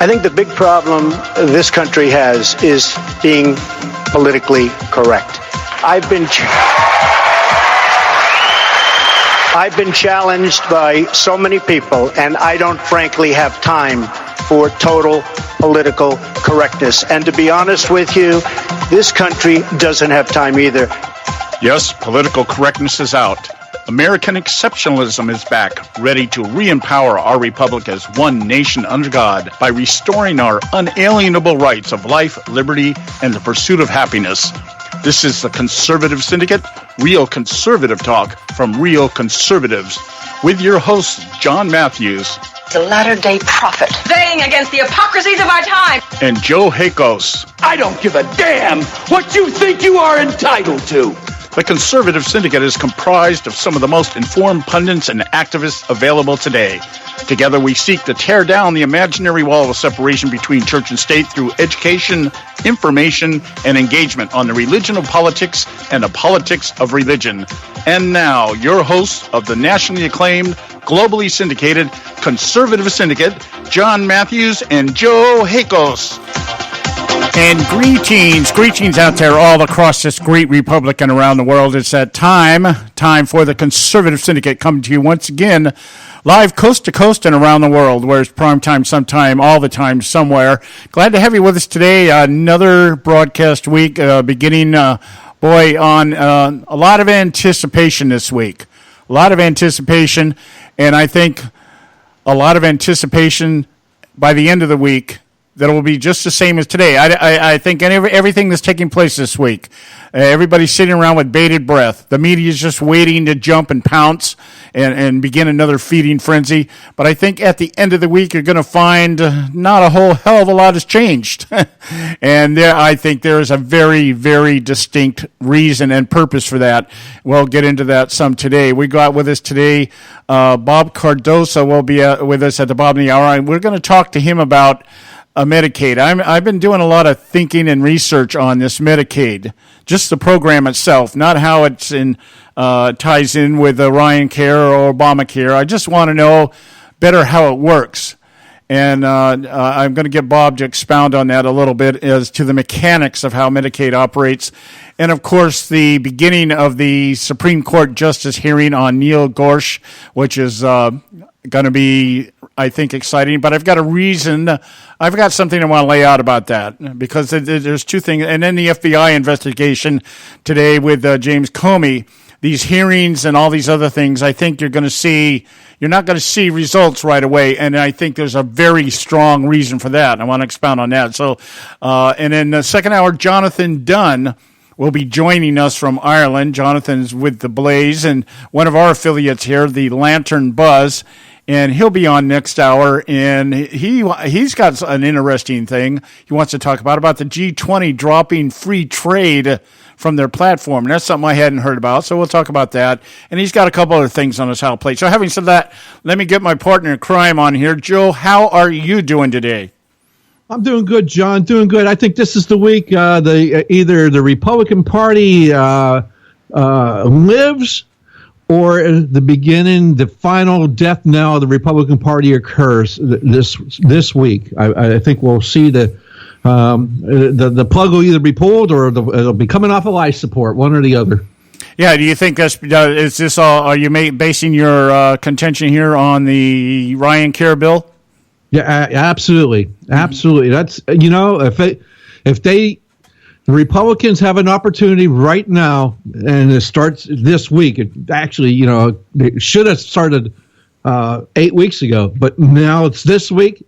think the big problem this country has is being politically correct. I've been challenged by so many people, and I don't frankly have time for total political correctness. And to be honest with you, this country doesn't have time either. Yes, political correctness is out. American exceptionalism is back, ready to re-empower our republic as one nation under God by restoring our unalienable rights of life, liberty, and the pursuit of happiness. This is the Conservative Syndicate, real conservative talk from real conservatives, with your host, John Matthews, the latter-day prophet, baying against the hypocrisies of our time, and Joe Hakos. I don't give a damn what you think you are entitled to. The Conservative Syndicate is comprised of some of the most informed pundits and activists available today. Together we seek to tear down the imaginary wall of separation between church and state through education, information, and engagement on the religion of politics and the politics of religion. And now, your hosts of the nationally acclaimed, globally syndicated Conservative Syndicate, John Matthews and Joe Hakos. And greetings out there all across this great republic and around the world. It's that time for the Conservative Syndicate coming to you once again, live coast to coast and around the world, where it's prime time sometime, all the time, somewhere. Glad to have you with us today. Another broadcast week, beginning, on a lot of anticipation this week. A lot of anticipation, and I think a lot of anticipation by the end of the week that will be just the same as today. I think everything that's taking place this week, everybody's sitting around with bated breath. The media is just waiting to jump and pounce and begin another feeding frenzy. But I think at the end of the week, you're going to find not a whole hell of a lot has changed. And I think there is a very, very distinct reason and purpose for that. We'll get into that some today. We got with us today, Bob Cardoso will be with us at the bottom of the hour, and we're going to talk to him about Medicaid. I've been doing a lot of thinking and research on this Medicaid, just the program itself, not how it's ties in with Ryan Care or Obamacare. I just want to know better how it works. And I'm going to get Bob to expound on that a little bit as to the mechanics of how Medicaid operates. And, of course, the beginning of the Supreme Court justice hearing on Neil Gorsuch, which is going to be, I think, exciting. But I've got something I want to lay out about that, because there's two things. And then the FBI investigation today with James Comey, these hearings and all these other things, I think you're not going to see results right away. And I think there's a very strong reason for that. I want to expound on that. So, and in the second hour, Jonathan Dunn will be joining us from Ireland. Jonathan's with the Blaze and one of our affiliates here, the Lantern Buzz. And he'll be on next hour, and he's got an interesting thing he wants to talk about the G20 dropping free trade from their platform. And that's something I hadn't heard about, so we'll talk about that. And he's got a couple other things on his hot plate. So having said that, let me get my partner in crime on here. Joe, how are you doing today? I'm doing good, John. Doing good. I think this is the week either the Republican Party lives, or the final death knell of the Republican Party occurs this week. I think we'll see the plug will either be pulled or it'll be coming off of life support, one or the other. Yeah, do you think is this all? Are you basing your contention here on the Ryan Care bill? Yeah, absolutely. That's if the Republicans have an opportunity right now, and it starts this week. It actually, it should have started 8 weeks ago, but now it's this week,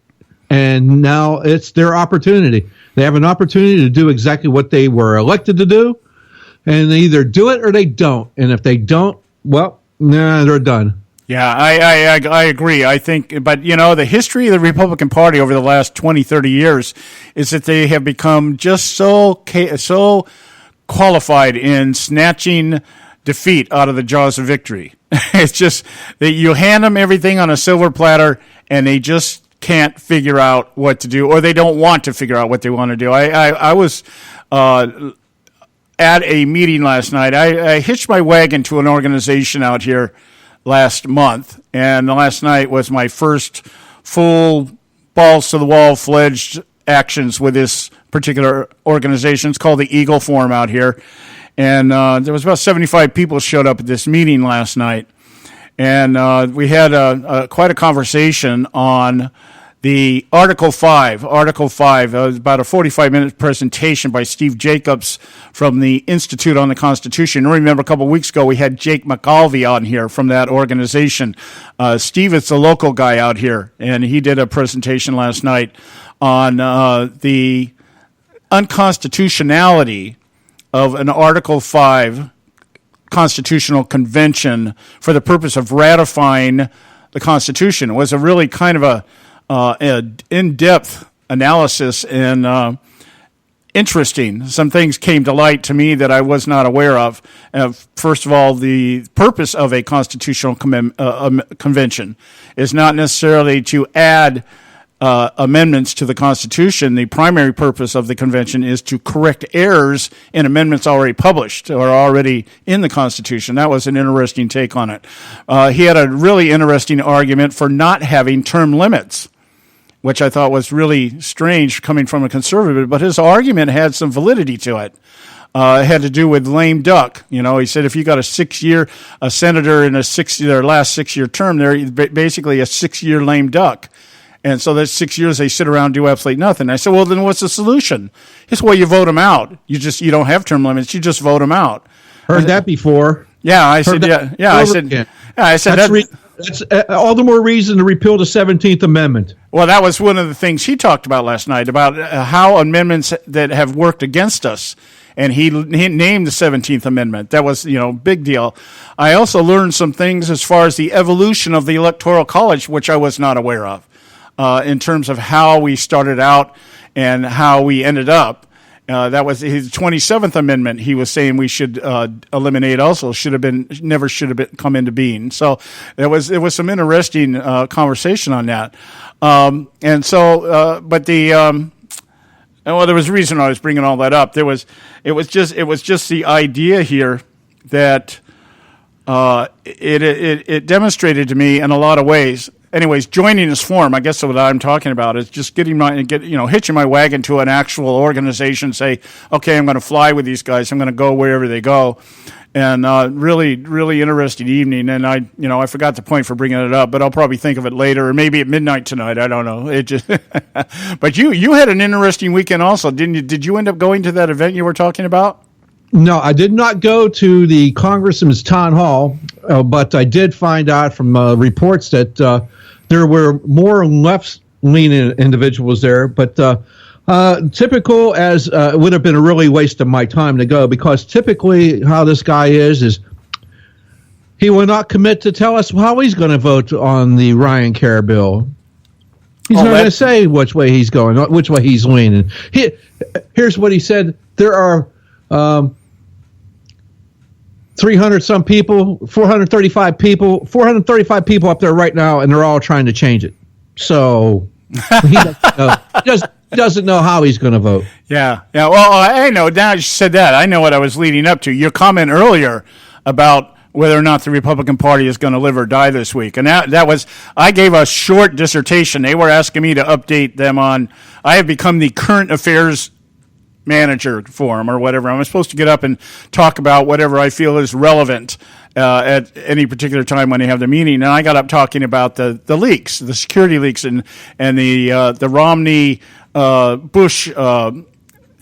and now it's their opportunity. They have an opportunity to do exactly what they were elected to do, and they either do it or they don't. And if they don't, well, they're done. Yeah, I agree. I think, but the history of the Republican Party over the last 20, 30 years is that they have become just so qualified in snatching defeat out of the jaws of victory. It's just that you hand them everything on a silver platter, and they just can't figure out what to do, or they don't want to figure out what they want to do. I was at a meeting last night. I hitched my wagon to an organization out here last month, and last night was my first full balls to the wall, fledged actions with this particular organization. It's called the Eagle Forum out here. And there was about 75 people showed up at this meeting last night. And we had quite a conversation on the Article 5. Article 5 was about a 45-minute presentation by Steve Jacobs from the Institute on the Constitution. I remember a couple of weeks ago we had Jake McAlvey on here from that organization. Steve is the local guy out here, and he did a presentation last night on the unconstitutionality of an Article 5 constitutional convention for the purpose of ratifying the Constitution. It was a really kind of an in-depth analysis and interesting. Some things came to light to me that I was not aware of. First of all, the purpose of a constitutional convention is not necessarily to add amendments to the Constitution. The primary purpose of the convention is to correct errors in amendments already published or already in the Constitution. That was an interesting take on it. He had a really interesting argument for not having term limits, which I thought was really strange coming from a conservative, but his argument had some validity to it. It had to do with lame duck. You know, he said if you got a senator in their last 6-year term, they're basically a 6-year lame duck. And so that's 6 years they sit around and do absolutely nothing. I said, well, then what's the solution? He said, well, you vote them out. You don't have term limits. You just vote them out. Heard that before. Yeah, I said, yeah. I said, that's all the more reason to repeal the 17th Amendment. Well, that was one of the things he talked about last night, about how amendments that have worked against us. And he named the 17th Amendment. That was, big deal. I also learned some things as far as the evolution of the Electoral College, which I was not aware of. In terms of how we started out and how we ended up. That was his 27th Amendment. He was saying we should eliminate also never should have been come into being. So there was some interesting conversation on that. There was a reason I was bringing all that up. It was just the idea here that it demonstrated to me in a lot of ways. Anyways, joining this forum, I guess what I'm talking about is just hitching my wagon to an actual organization. Say, okay, I'm going to fly with these guys. I'm going to go wherever they go, and really, really interesting evening. And I forgot the point for bringing it up, but I'll probably think of it later, or maybe at midnight tonight. I don't know. It just, but you had an interesting weekend also, didn't you? Did you end up going to that event you were talking about? No, I did not go to the Congressman's town hall, but I did find out from reports that there were more left-leaning individuals there. But typical as it would have been a really waste of my time to go, because typically how this guy is he will not commit to tell us how he's going to vote on the Ryan Care bill. He's not going to say which way he's going, which way he's leaning. Here's what he said. There are 300-some people, 435 people up there right now, and they're all trying to change it. So he doesn't know how he's going to vote. Yeah. Well, I know. Now you said that, I know what I was leading up to. Your comment earlier about whether or not the Republican Party is going to live or die this week. And that was, I gave a short dissertation. They were asking me to update them on, I have become the current affairs manager for them or whatever. I'm supposed to get up and talk about whatever I feel is relevant at any particular time when they have the meeting. And I got up talking about the leaks, the security leaks, and the Romney Bush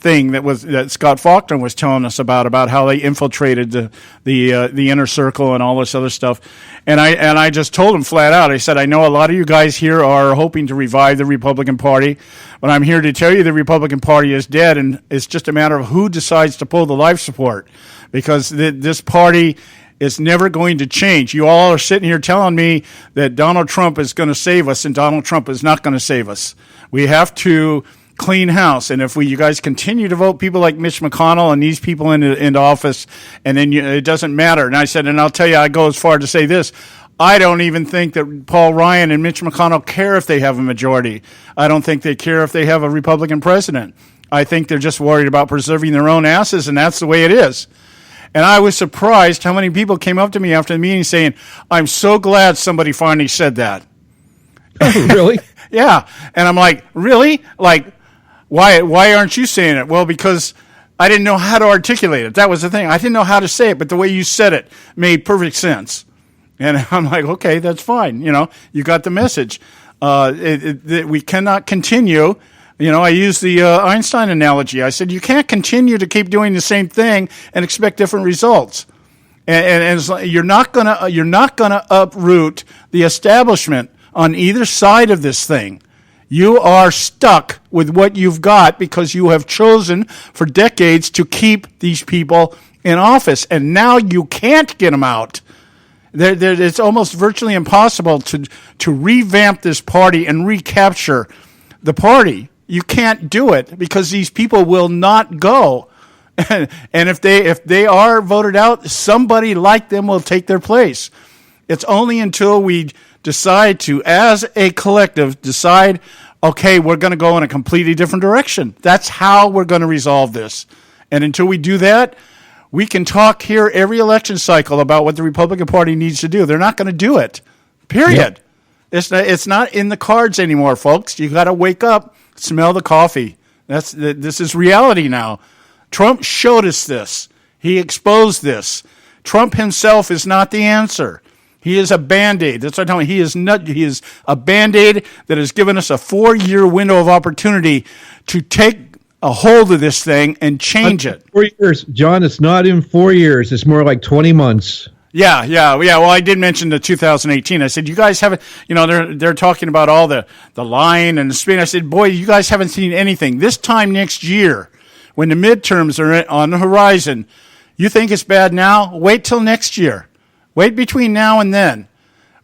thing that Scott Faulkner was telling us about how they infiltrated the inner circle and all this other stuff. And I just told him flat out, I said, I know a lot of you guys here are hoping to revive the Republican Party, but I'm here to tell you the Republican Party is dead, and it's just a matter of who decides to pull the life support, because this party is never going to change. You all are sitting here telling me that Donald Trump is going to save us, and Donald Trump is not going to save us. We have to clean house, and if you guys continue to vote people like Mitch McConnell and these people into office, and then it doesn't matter. And I said, and I'll tell you, I go as far to say this, I don't even think that Paul Ryan and Mitch McConnell care if they have a majority. I don't think they care if they have a Republican president. I think they're just worried about preserving their own asses, and that's the way it is. And I was surprised how many people came up to me after the meeting saying, I'm so glad somebody finally said that. Oh, really? Yeah. And I'm like, really? Like, why aren't you saying it? Well, because I didn't know how to articulate it. That was the thing. I didn't know how to say it, but the way you said it made perfect sense. And I'm like, okay, that's fine. You know, you got the message. We cannot continue. You know, I used the Einstein analogy. I said, you can't continue to keep doing the same thing and expect different results. And it's like, you're not gonna uproot the establishment on either side of this thing. You are stuck with what you've got because you have chosen for decades to keep these people in office, and now you can't get them out. It's almost virtually impossible to revamp this party and recapture the party. You can't do it because these people will not go. And if they are voted out, somebody like them will take their place. It's only until we decide to, as a collective, decide, okay, we're going to go in a completely different direction. That's how we're going to resolve this. And until we do that, we can talk here every election cycle about what the Republican Party needs to do. They're not going to do it, period. Yep. It's not in the cards anymore, folks. You got to wake up, smell the coffee. This is reality now. Trump showed us this. He exposed this. Trump himself is not the answer. He is a Band-Aid. That's what I'm telling you. He is a Band-Aid that has given us a 4-year window of opportunity to take a hold of this thing and change it. 4 years, John. It's not in 4 years. It's more like 20 months. Yeah. Well, I did mention the 2018. I said, you guys haven't, you know, they're talking about all the lying and the spin. I said, boy, you guys haven't seen anything. This time next year, when the midterms are on the horizon, you think it's bad now? Wait till next year. Wait between now and then.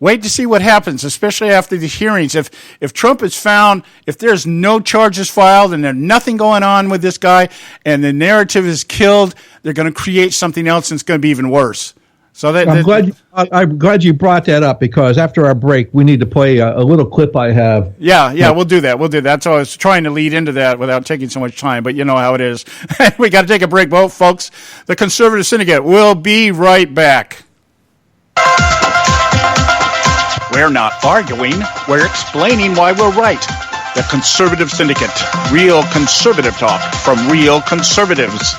Wait to see what happens, especially after the hearings. If Trump is found, if there's no charges filed and there's nothing going on with this guy and the narrative is killed, they're going to create something else and it's going to be even worse. So I'm glad you brought that up because after our break, we need to play a little clip I have. Yeah, we'll do that. That's why I was trying to lead into that without taking so much time, but you know how it is. We got to take a break, folks. The Conservative Syndicate will be right back. We're not arguing. We're explaining why we're right. The Conservative Syndicate. Real conservative talk from real conservatives.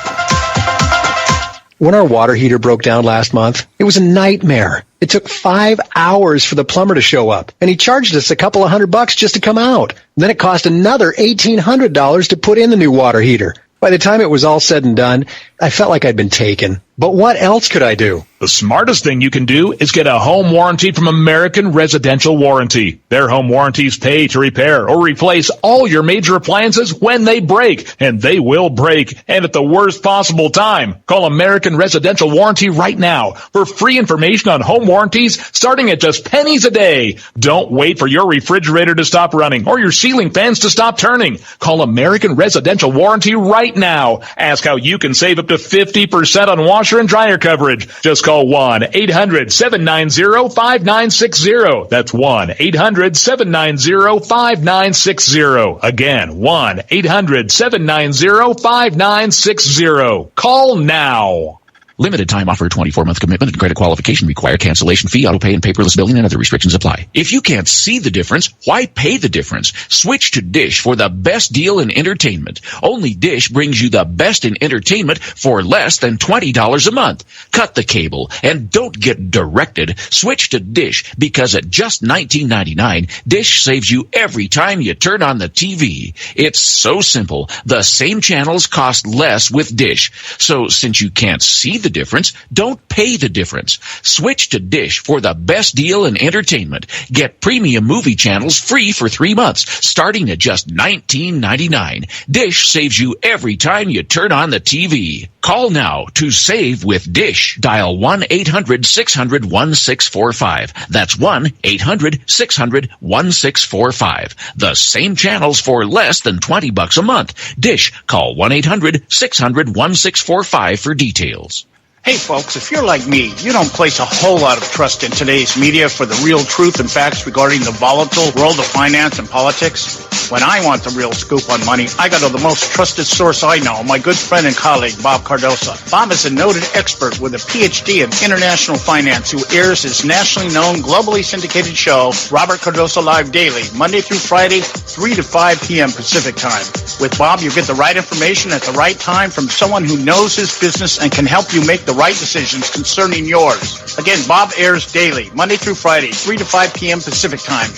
When our water heater broke down last month, it was a nightmare. It took 5 hours for the plumber to show up, and he charged us a couple of $100 just to come out. Then it cost another $1,800 to put in the new water heater. By the time it was all said and done, I felt like I'd been taken. But what else could I do? The smartest thing you can do is get a home warranty from American Residential Warranty. Their home warranties pay to repair or replace all your major appliances when they break, and they will break, and at the worst possible time. Call American Residential Warranty right now for free information on home warranties starting at just pennies a day. Don't wait for your refrigerator to stop running or your ceiling fans to stop turning. Call American Residential Warranty right now. Ask how you can save up to 50% on washer and dryer coverage. Just call 1-800-790-5960. That's 1-800-790-5960. Again, 1-800-790-5960. Call now. Limited time offer, 24-month commitment and credit qualification require cancellation fee, auto pay, and paperless billing, and other restrictions apply. If you can't see the difference, why pay the difference? Switch to Dish for the best deal in entertainment. Only Dish brings you the best in entertainment for less than $20 a month. Cut the cable and don't get directed. Switch to Dish because at just $19.99, Dish saves you every time you turn on the TV. It's so simple. The same channels cost less with Dish. So since you can't see the difference, don't pay the difference. Switch to Dish for the best deal in entertainment. Get premium movie channels free for 3 months, starting at just $19.99. Dish saves you every time you turn on the TV. Call now to save with Dish. Dial 1-800-600-1645. That's 1-800-600-1645. The same channels for less than $20 a month. Dish. Call 1-800-600-1645 for details. Hey folks, if you're like me, you don't place a whole lot of trust in today's media for the real truth and facts regarding the volatile world of finance and politics. When I want the real scoop on money, I go to the most trusted source I know, my good friend and colleague, Bob Cardoso. Bob is a noted expert with a PhD in international finance who airs his nationally known, globally syndicated show, Robert Cardoso Live Daily, Monday through Friday, 3 to 5 p.m. Pacific Time. With Bob, you get the right information at the right time from someone who knows his business and can help you make the right decisions concerning yours. Again, Bob airs daily, Monday through Friday, 3 to 5 p.m. Pacific Time.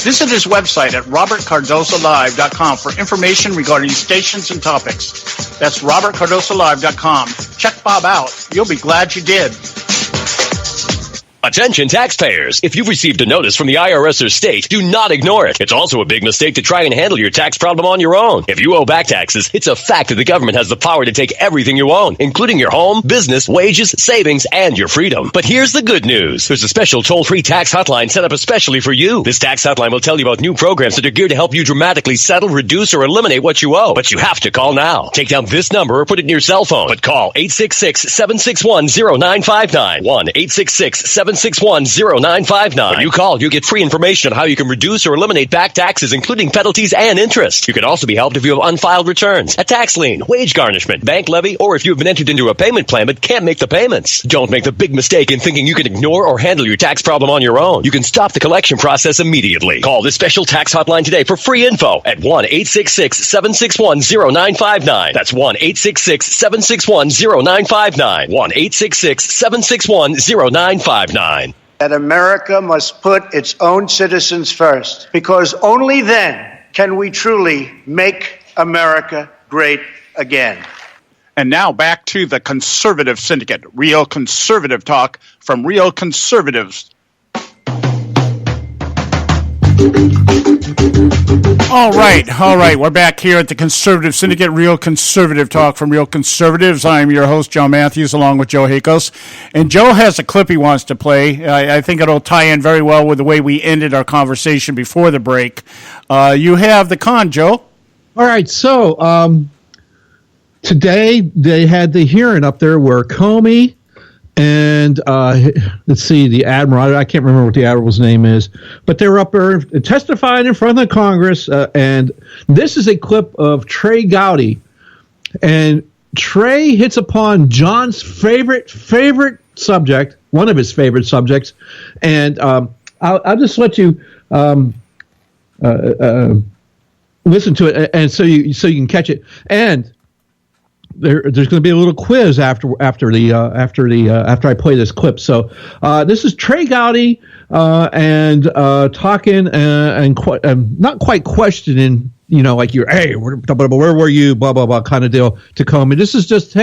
Visit his website at robertcardosolive.com for information regarding stations and topics. That's robertcardosolive.com. Check Bob out. You'll be glad you did. Attention taxpayers. If you've received a notice from the IRS or state, do not ignore it. It's also a big mistake to try and handle your tax problem on your own. If you owe back taxes, it's a fact that the government has the power to take everything you own, including your home, business, wages, savings, and your freedom. But here's the good news. There's a special toll-free tax hotline set up especially for you. This tax hotline will tell you about new programs that are geared to help you dramatically settle, reduce, or eliminate what you owe. But you have to call now. Take down this number or put it in your cell phone. But call 866-761-0959. 1-866-761-0959. When you call, you get free information on how you can reduce or eliminate back taxes, including penalties and interest. You can also be helped if you have unfiled returns, a tax lien, wage garnishment, bank levy, or if you've been entered into a payment plan but can't make the payments. Don't make the big mistake in thinking you can ignore or handle your tax problem on your own. You can stop the collection process immediately. Call this special tax hotline today for free info at 1-866-761-0959. That's 1-866-761-0959. 1-866-761-0959. That America must put its own citizens first, because only then can we truly make America great again. And now back to the Conservative Syndicate, real conservative talk from real conservatives. All right. We're back here at the Conservative Syndicate, real conservative talk from real conservatives. I'm your host, John Matthews, along with Joe Hakos. And Joe has a clip he wants to play. I think it'll tie in very well with the way we ended our conversation before the break. You have the con, Joe. All right. So today they had the hearing up there where Comey and let's see, the admiral, I can't remember what the admiral's name is, but they were up there testifying in front of the Congress, and this is a clip of Trey Gowdy, and Trey hits upon John's favorite subject, one of his favorite subjects, and I'll just let you listen to it, and so you can catch it, and there's going to be a little quiz after I play this clip. So this is Trey Gowdy and talking and not quite questioning, like where were you, blah blah blah kind of deal to Comey. This is just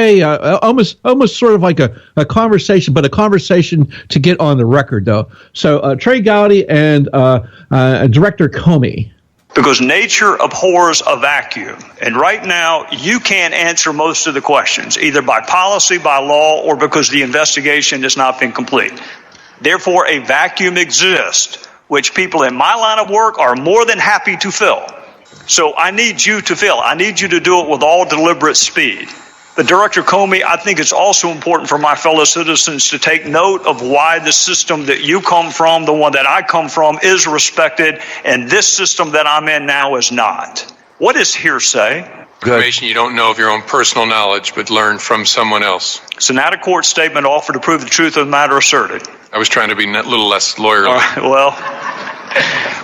almost sort of like a conversation, but a conversation to get on the record though. So Trey Gowdy and Director Comey. Because nature abhors a vacuum. And right now, you can't answer most of the questions, either by policy, by law, or because the investigation has not been complete. Therefore, a vacuum exists, which people in my line of work are more than happy to fill. So I need you to fill. I need you to do it with all deliberate speed. But Director Comey, I think it's also important for my fellow citizens to take note of why the system that you come from, the one that I come from, is respected, and this system that I'm in now is not. What is hearsay? Information you don't know of your own personal knowledge, but learned from someone else. It's an out-of-court statement offered to prove the truth of the matter asserted. I was trying to be a little less lawyerly. All right, well,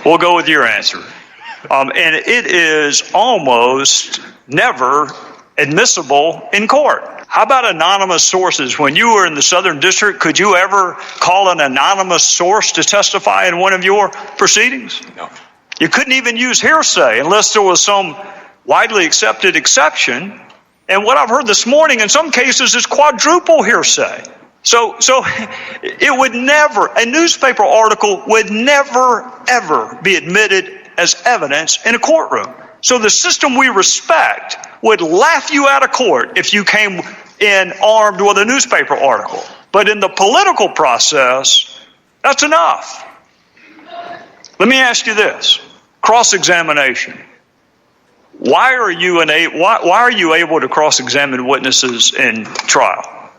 we'll go with your answer. And it is almost never admissible in court. How about anonymous sources? When you were in the Southern District, could you ever call an anonymous source to testify in one of your proceedings? No. You couldn't even use hearsay unless there was some widely accepted exception. And what I've heard this morning in some cases is quadruple hearsay. So it would never, a newspaper article would never, ever be admitted as evidence in a courtroom. So the system we respect would laugh you out of court if you came in armed with a newspaper article. But in the political process, that's enough. Let me ask you this. Cross-examination. Why are you able to cross-examine witnesses in trial?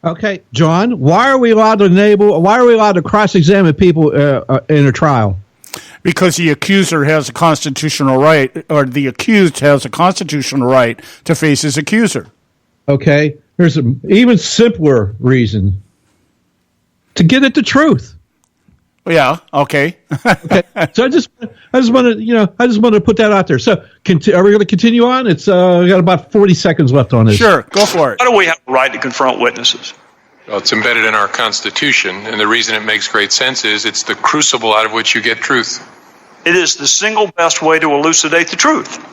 Okay, John, why are we allowed to cross-examine people in a trial? Because the accuser has a constitutional right, or the accused has a constitutional right to face his accuser. Okay, there's an even simpler reason: to get at the truth. Yeah. Okay. Okay. So I just want to put that out there. So, are we going to continue on? It's we got about 40 seconds left on this. Sure, go for it. Why do we have a right to confront witnesses? Well, it's embedded in our Constitution, and the reason it makes great sense is it's the crucible out of which you get truth. It is the single best way to elucidate the truth,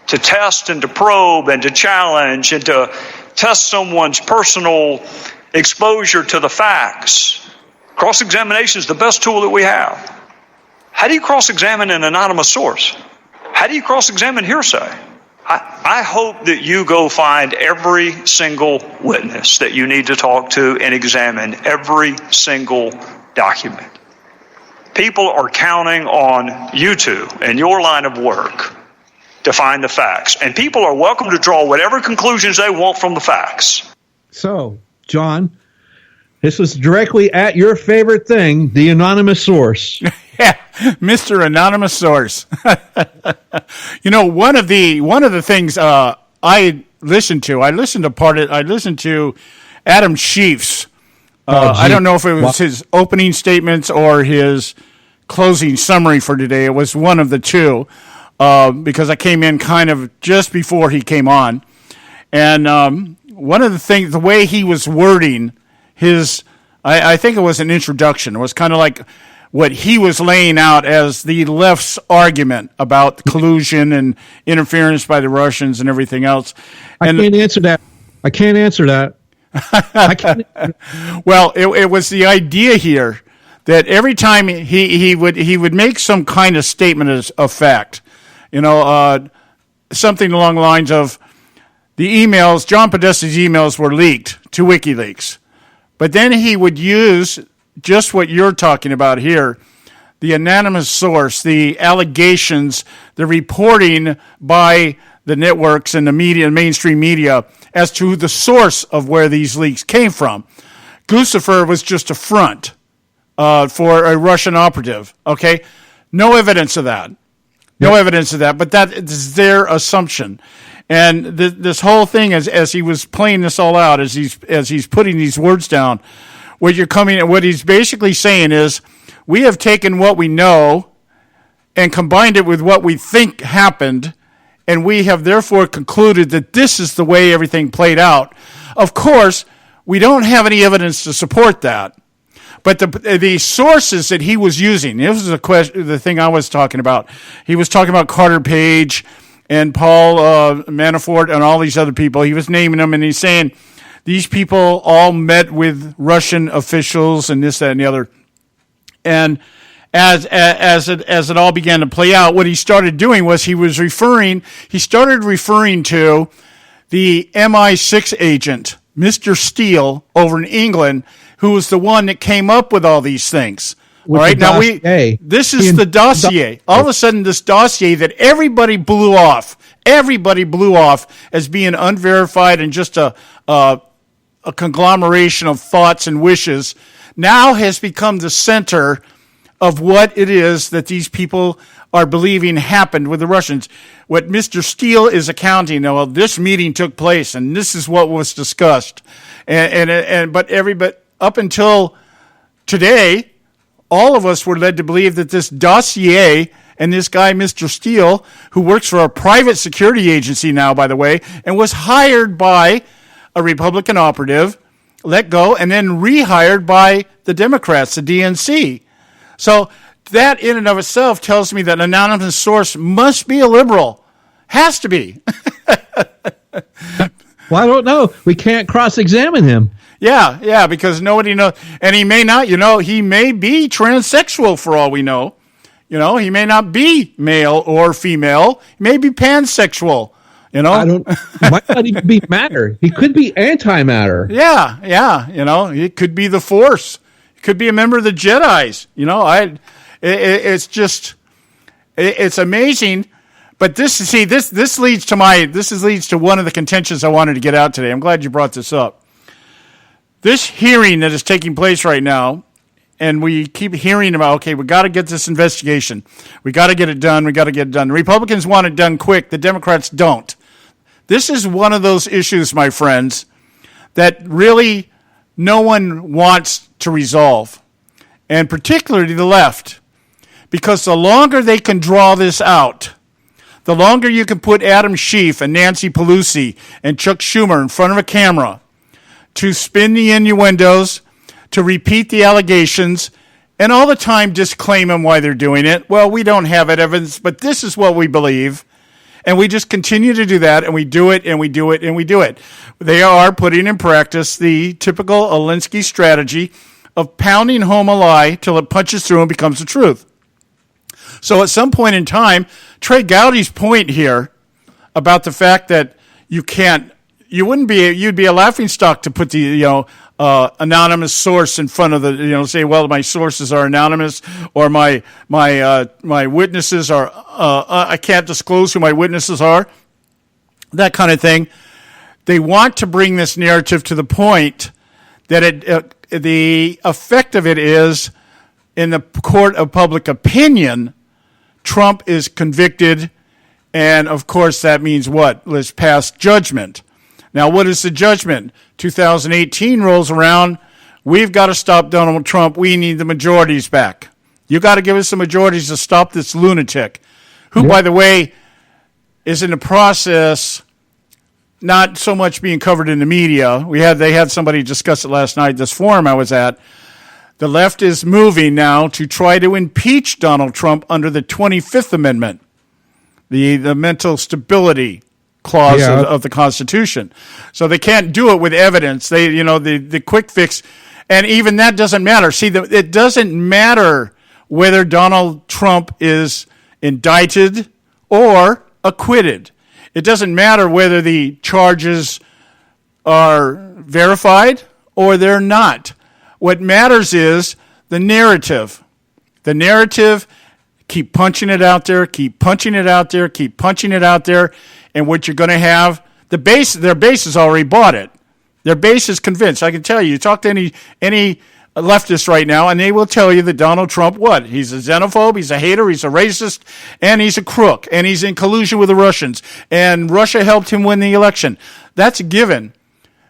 to test and to probe and to challenge and to test someone's personal exposure to the facts. Cross-examination is the best tool that we have. How do you cross-examine an anonymous source? How do you cross-examine hearsay? I hope that you go find every single witness that you need to talk to and examine every single document. People are counting on you two and your line of work to find the facts. And people are welcome to draw whatever conclusions they want from the facts. So, John, this was directly at your favorite thing, the anonymous source. Yeah, Mr. Anonymous Source. One of the things I listened to Adam Schiff's. I don't know if it was his opening statements or his closing summary for today. It was one of the two, because I came in kind of just before he came on. And one of the things, the way he was wording his, I think it was an introduction. It was kind of like what he was laying out as the left's argument about collusion and interference by the Russians and everything else. I can't answer that. I can't. Well, it was the idea here that every time he would make some kind of statement of fact, something along the lines of the emails, John Podesta's emails were leaked to WikiLeaks. But then he would use just what you're talking about here, the anonymous source, the allegations, the reporting by the networks and the media, mainstream media, as to the source of where these leaks came from. Guccifer was just a front for a Russian operative, okay? No evidence of that. But that is their assumption. And this whole thing, as he was playing this all out, as he's putting these words down, what he's basically saying is, we have taken what we know and combined it with what we think happened, and we have therefore concluded that this is the way everything played out. Of course, we don't have any evidence to support that. But the sources that he was using, this is the thing I was talking about. He was talking about Carter Page and Paul Manafort and all these other people. He was naming them, and he's saying these people all met with Russian officials and this, that, and the other. And as it all began to play out, what he started doing was he started referring to the MI6 agent, Mr. Steele, over in England, who was the one that came up with all these things. All right, now this is the dossier. All of a sudden, this dossier that everybody blew off as being unverified and just a conglomeration of thoughts and wishes, now has become the center of what it is that these people are believing happened with the Russians. What Mr. Steele is accounting, well, this meeting took place and this is what was discussed, but up until today, all of us were led to believe that this dossier and this guy, Mr. Steele, who works for a private security agency now, by the way, and was hired by a Republican operative, let go, and then rehired by the Democrats, the DNC. So that in and of itself tells me that an anonymous source must be a liberal. Has to be. Well, I don't know. We can't cross-examine him. Yeah, because nobody knows. And he may not, he may be transsexual for all we know. He may not be male or female. He may be pansexual. I don't. Might not even be matter. He could be antimatter. Yeah. It could be the Force. It could be a member of the Jedis. It's amazing. But this leads to one of the contentions I wanted to get out today. I'm glad you brought this up. This hearing that is taking place right now, and we keep hearing about, okay, we got to get this investigation. We got to get it done. We got to get it done. The Republicans want it done quick. The Democrats don't. This is one of those issues, my friends, that really no one wants to resolve, and particularly the left, because the longer they can draw this out, the longer you can put Adam Schiff and Nancy Pelosi and Chuck Schumer in front of a camera to spin the innuendos, to repeat the allegations, and all the time disclaim them why they're doing it. Well, we don't have evidence, but this is what we believe. And we just continue to do that, and we do it, and we do it, and we do it. They are putting in practice the typical Alinsky strategy of pounding home a lie till it punches through and becomes the truth. So at some point in time, Trey Gowdy's point here about the fact that you'd be a laughingstock to put the, anonymous source in front of the, say, well, my sources are anonymous, or my witnesses are, I can't disclose who my witnesses are, that kind of thing. They want to bring this narrative to the point that the effect of it is, in the court of public opinion, Trump is convicted, and of course that means what? Let's pass judgment. Now, what is the judgment? 2018 rolls around. We've got to stop Donald Trump. We need the majorities back. You got to give us the majorities to stop this lunatic, who, by the way, is in the process not so much being covered in the media. They had somebody discuss it last night, this forum I was at. The left is moving now to try to impeach Donald Trump under the 25th Amendment, the mental stability clause of the Constitution. So they can't do it with evidence. They, the quick fix, and even that doesn't matter. See, it doesn't matter whether Donald Trump is indicted or acquitted. It doesn't matter whether the charges are verified or they're not. What matters is the narrative. The narrative, keep punching it out there, keep punching it out there, keep punching it out there, and what you're going to have, their base has already bought it. Their base is convinced. I can tell you talk to any leftist right now, and they will tell you that Donald Trump, what? He's a xenophobe, he's a hater, he's a racist, and he's a crook, and he's in collusion with the Russians, and Russia helped him win the election. That's a given.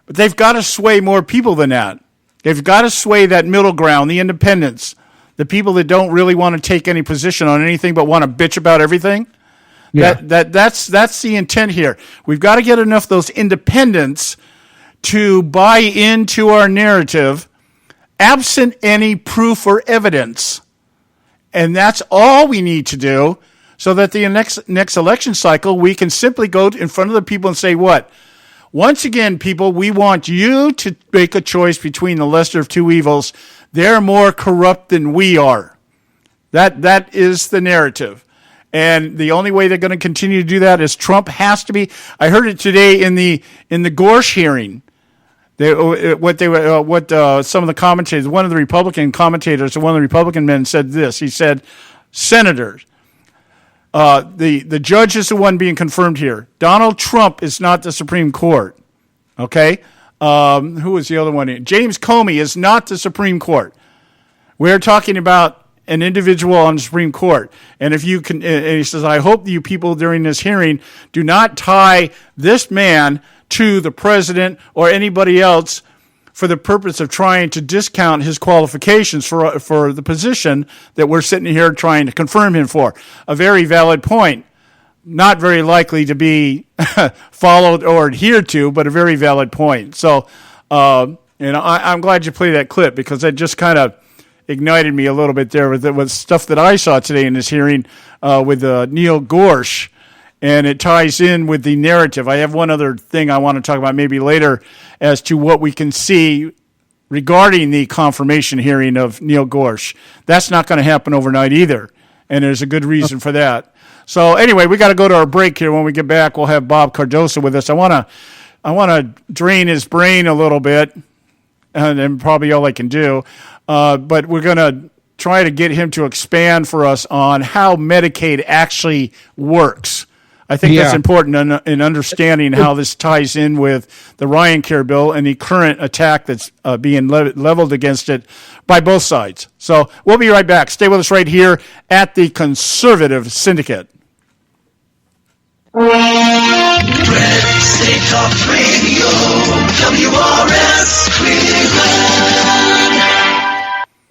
But they've got to sway more people than that. They've got to sway that middle ground, the independents, the people that don't really want to take any position on anything but want to bitch about everything. Yeah. That's the intent here. We've got to get enough of those independents to buy into our narrative, absent any proof or evidence. And that's all we need to do, so that the next election cycle, we can simply go in front of the people and say, what? Once again, people, we want you to make a choice between the lesser of two evils. They're more corrupt than we are. That is the narrative. And the only way they're going to continue to do that is Trump has to be. I heard it today in the Gorsh hearing. Some of the commentators, one of the Republican commentators, one of the Republican men said this. He said, "Senators, the judge is the one being confirmed here. Donald Trump is not the Supreme Court." Okay, who was the other one? James Comey is not the Supreme Court. We're talking about an individual on the Supreme Court. And if you can, and he says, I hope you people during this hearing do not tie this man to the president or anybody else for the purpose of trying to discount his qualifications for the position that we're sitting here trying to confirm him for. A very valid point. Not very likely to be followed or adhered to, but a very valid point. So, I'm glad you played that clip, because that just kind of ignited me a little bit there with stuff that I saw today in this hearing with Neil Gorsh, and it ties in with the narrative. I have one other thing I want to talk about maybe later as to what we can see regarding the confirmation hearing of Neil Gorsh. That's not going to happen overnight either, and there's a good reason for that. So anyway, we got to go to our break here. When we get back, we'll have Bob Cardoso with us. I want to drain his brain a little bit, and probably all I can do. But we're going to try to get him to expand for us on how Medicaid actually works. I think that's important in understanding how this ties in with the Ryan Care bill and the current attack that's being leveled against it by both sides. So we'll be right back. Stay with us right here at the Conservative Syndicate. Red State Talk Radio, WRS Cleveland.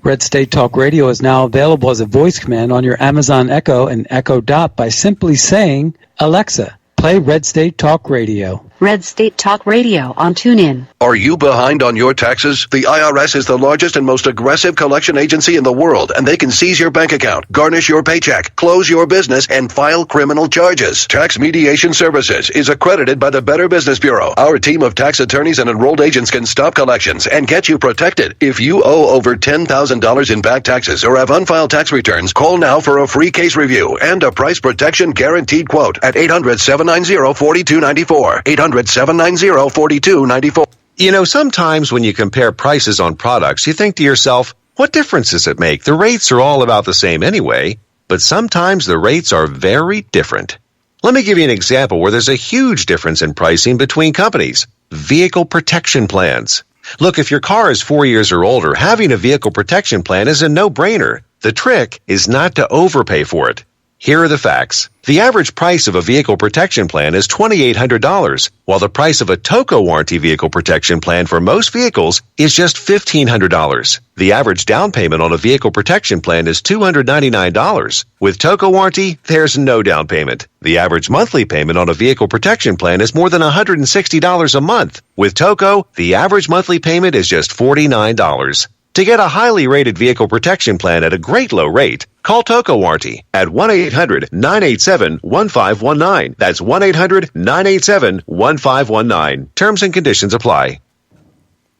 Red State Talk Radio is now available as a voice command on your Amazon Echo and Echo Dot by simply saying, Alexa, play Red State Talk Radio. Red State Talk Radio on TuneIn. Are you behind on your taxes? The IRS is the largest and most aggressive collection agency in the world, and they can seize your bank account, garnish your paycheck, close your business, and file criminal charges. Tax Mediation Services is accredited by the Better Business Bureau. Our team of tax attorneys and enrolled agents can stop collections and get you protected. If you owe over $10,000 in back taxes or have unfiled tax returns, call now for a free case review and a price protection guaranteed quote at 800-790-4294. 800-790-4294. You know, sometimes when you compare prices on products, you think to yourself, what difference does it make? The rates are all about the same anyway, but sometimes the rates are very different. Let me give you an example where there's a huge difference in pricing between companies. Vehicle protection plans. Look, if your car is 4 years or older, having a vehicle protection plan is a no-brainer. The trick is not to overpay for it. Here are the facts. The average price of a vehicle protection plan is $2,800, while the price of a TOCO warranty vehicle protection plan for most vehicles is just $1,500. The average down payment on a vehicle protection plan is $299. With TOCO warranty, there's no down payment. The average monthly payment on a vehicle protection plan is more than $160 a month. With TOCO, the average monthly payment is just $49. To get a highly rated vehicle protection plan at a great low rate, call TOCO Warranty at 1-800-987-1519. That's 1-800-987-1519. Terms and conditions apply.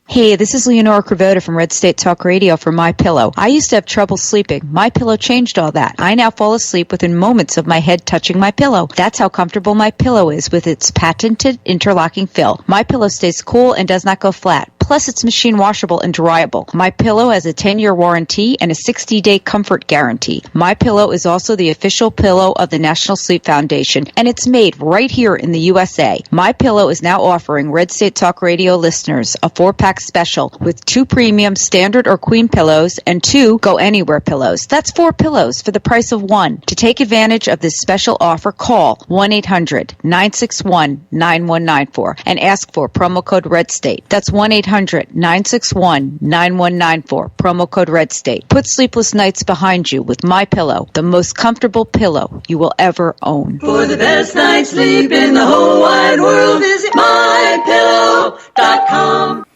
Hey, this is Leonora Cravota from Red State Talk Radio for MyPillow. I used to have trouble sleeping. MyPillow changed all that. I now fall asleep within moments of my head touching my pillow. That's how comfortable MyPillow is with its patented interlocking fill. MyPillow stays cool and does not go flat. Plus, it's machine washable and dryable. MyPillow has a 10-year warranty and a 60-day comfort guarantee. MyPillow is also the official pillow of the National Sleep Foundation, and it's made right here in the USA. MyPillow is now offering Red State Talk Radio listeners a 4-pack special with 2 premium standard or queen pillows and 2 go anywhere pillows. That's 4 pillows for the price of 1. To take advantage of this special offer, call 1-800-961-9194 and ask for promo code RedState. That's 1-800-961-9194, promo code RedState. Put sleepless nights behind you with MyPillow, the most comfortable pillow you will ever own. For the best night's sleep in the whole wide world, visit MyPillow.com.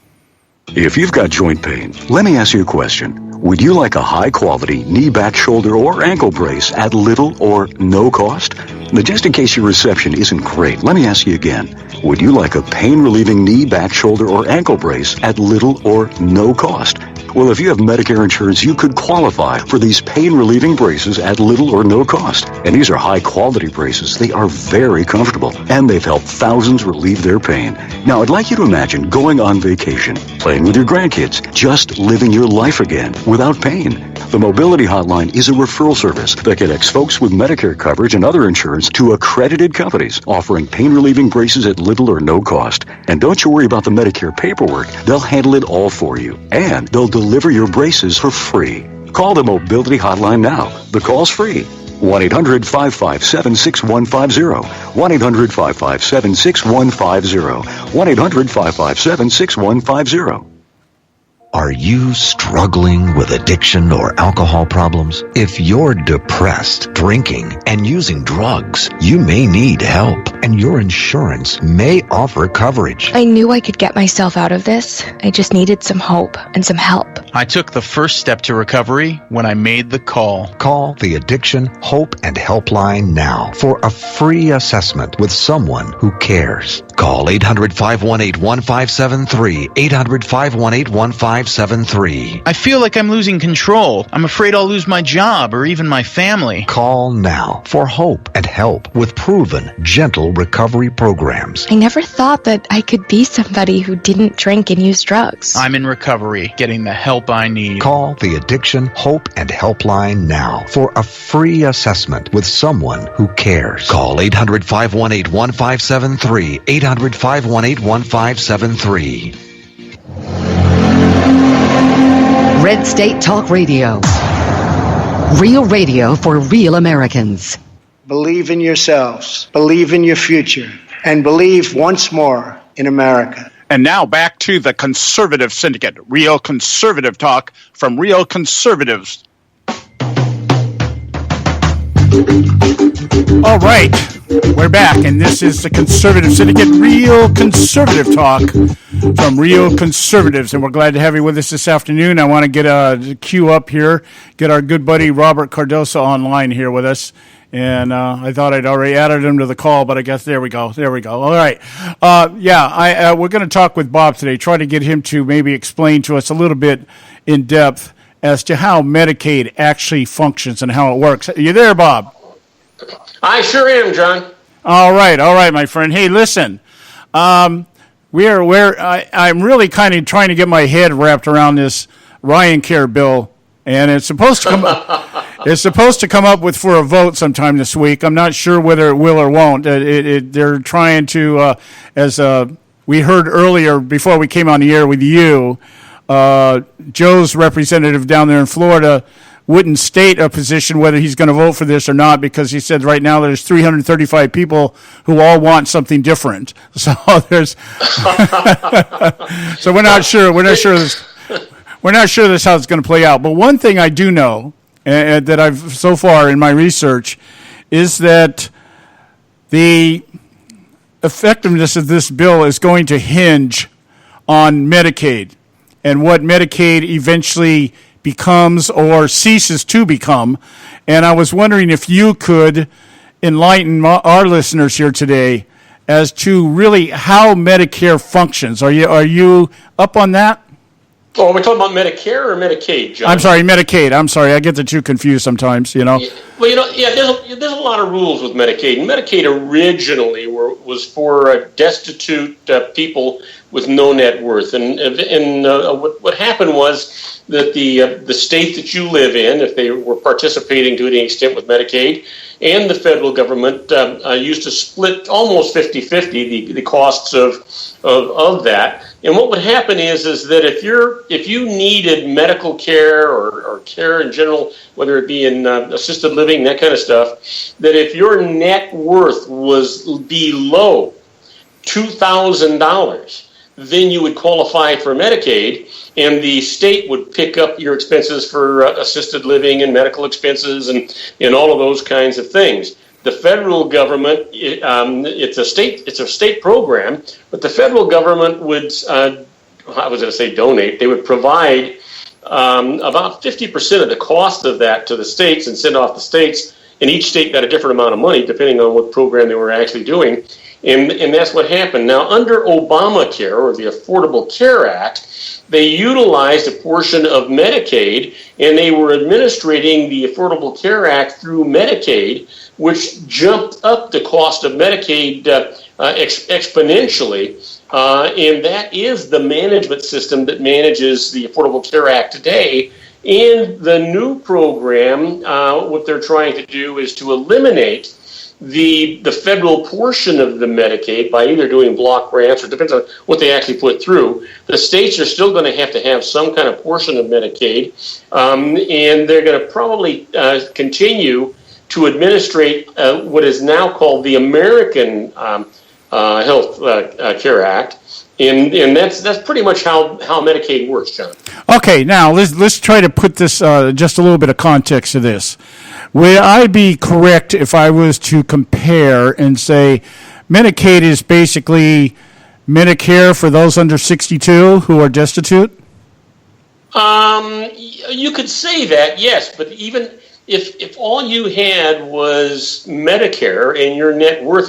If you've got joint pain, let me ask you a question. Would you like a high-quality knee, back, shoulder, or ankle brace at little or no cost? Now, just in case your reception isn't great, let me ask you again. Would you like a pain-relieving knee, back, shoulder, or ankle brace at little or no cost? Well, if you have Medicare insurance, you could qualify for these pain-relieving braces at little or no cost. And these are high-quality braces. They are very comfortable, and they've helped thousands relieve their pain. Now, I'd like you to imagine going on vacation, playing with your grandkids, just living your life again without pain. The Mobility Hotline is a referral service that connects folks with Medicare coverage and other insurance to accredited companies offering pain-relieving braces at little or no cost. And don't you worry about the Medicare paperwork. They'll handle it all for you. And they'll deliver your braces for free. Call the Mobility Hotline now. The call's free. 1-800-557-6150. 1-800-557-6150. 1-800-557-6150. Are you struggling with addiction or alcohol problems? If you're depressed, drinking, and using drugs, you may need help, and your insurance may offer coverage. I knew I could get myself out of this. I just needed some hope and some help. I took the first step to recovery when I made the call. Call the Addiction, Hope, and Helpline now for a free assessment with someone who cares. Call 800-518-1573, 800-518-1573. 800-518-1573. I feel like I'm losing control. I'm afraid I'll lose my job or even my family. Call now for hope and help with proven, gentle recovery programs. I never thought that I could be somebody who didn't drink and use drugs. I'm in recovery, getting the help I need. Call the Addiction Hope and Helpline now for a free assessment with someone who cares. Call 800-518-1573. 800-518-1573. Red State Talk Radio. Real radio for real Americans. Believe in yourselves, believe in your future, and believe once more in America. And now back to the Conservative Syndicate, real conservative talk from real conservatives. All right, we're back, and this is the Conservative Syndicate, real conservative talk from real conservatives, and we're glad to have you with us this afternoon. I want to get a queue up here, get our good buddy Robert Cardoso online here with us, and I thought I'd already added him to the call, but I guess there we go. All right, we're going to talk with Bob today, try to get him to maybe explain to us a little bit in depth as to how Medicaid actually functions and how it works. Are you there, Bob? I sure am, John. All right, my friend. Hey, listen, I'm really kind of trying to get my head wrapped around this Ryan Care bill, and it's supposed to come. It's supposed to come up for a vote sometime this week. I'm not sure whether it will or won't. They're trying to, as we heard earlier before we came on the air with you. Joe's representative down there in Florida wouldn't state a position whether he's going to vote for this or not, because he said right now there's 335 people who all want something different. So there's, so we're not sure this how it's going to play out. But one thing I do know, that I've so far in my research, is that the effectiveness of this bill is going to hinge on Medicaid and what Medicaid eventually becomes or ceases to become. And I was wondering if you could enlighten our listeners here today as to really how Medicare functions. Are you up on that? Oh, are we talking about Medicare or Medicaid, John? I'm sorry, Medicaid. I'm sorry, I get the two confused sometimes, you know. Well, there's a lot of rules with Medicaid. And Medicaid originally was for destitute people with no net worth. And what happened was that the state that you live in, if they were participating to any extent with Medicaid, and the federal government used to split almost 50-50 the costs of that. And what would happen is that if you needed medical care or care in general, whether it be in assisted living, that kind of stuff, that if your net worth was below $2,000, then you would qualify for Medicaid, and the state would pick up your expenses for assisted living and medical expenses and all of those kinds of things. The federal government, it's a state program, but the federal government would, donate. They would provide about 50% of the cost of that to the states and send off the states, and each state got a different amount of money depending on what program they were actually doing. And that's what happened. Now, under Obamacare, or the Affordable Care Act, they utilized a portion of Medicaid, and they were administrating the Affordable Care Act through Medicaid, which jumped up the cost of Medicaid exponentially. And that is the management system that manages the Affordable Care Act today. And the new program, what they're trying to do is to eliminate the federal portion of the Medicaid by either doing block grants, or depends on what they actually put through. The states are still going to have some kind of portion of Medicaid, and they're going to probably continue to administrate what is now called the American Health Care Act. And that's pretty much how Medicaid works, John. Okay, now let's try to put this just a little bit of context to this. Would I be correct if I was to compare and say Medicaid is basically Medicare for those under 62 who are destitute? You could say that, yes, but even if all you had was Medicare and your net worth,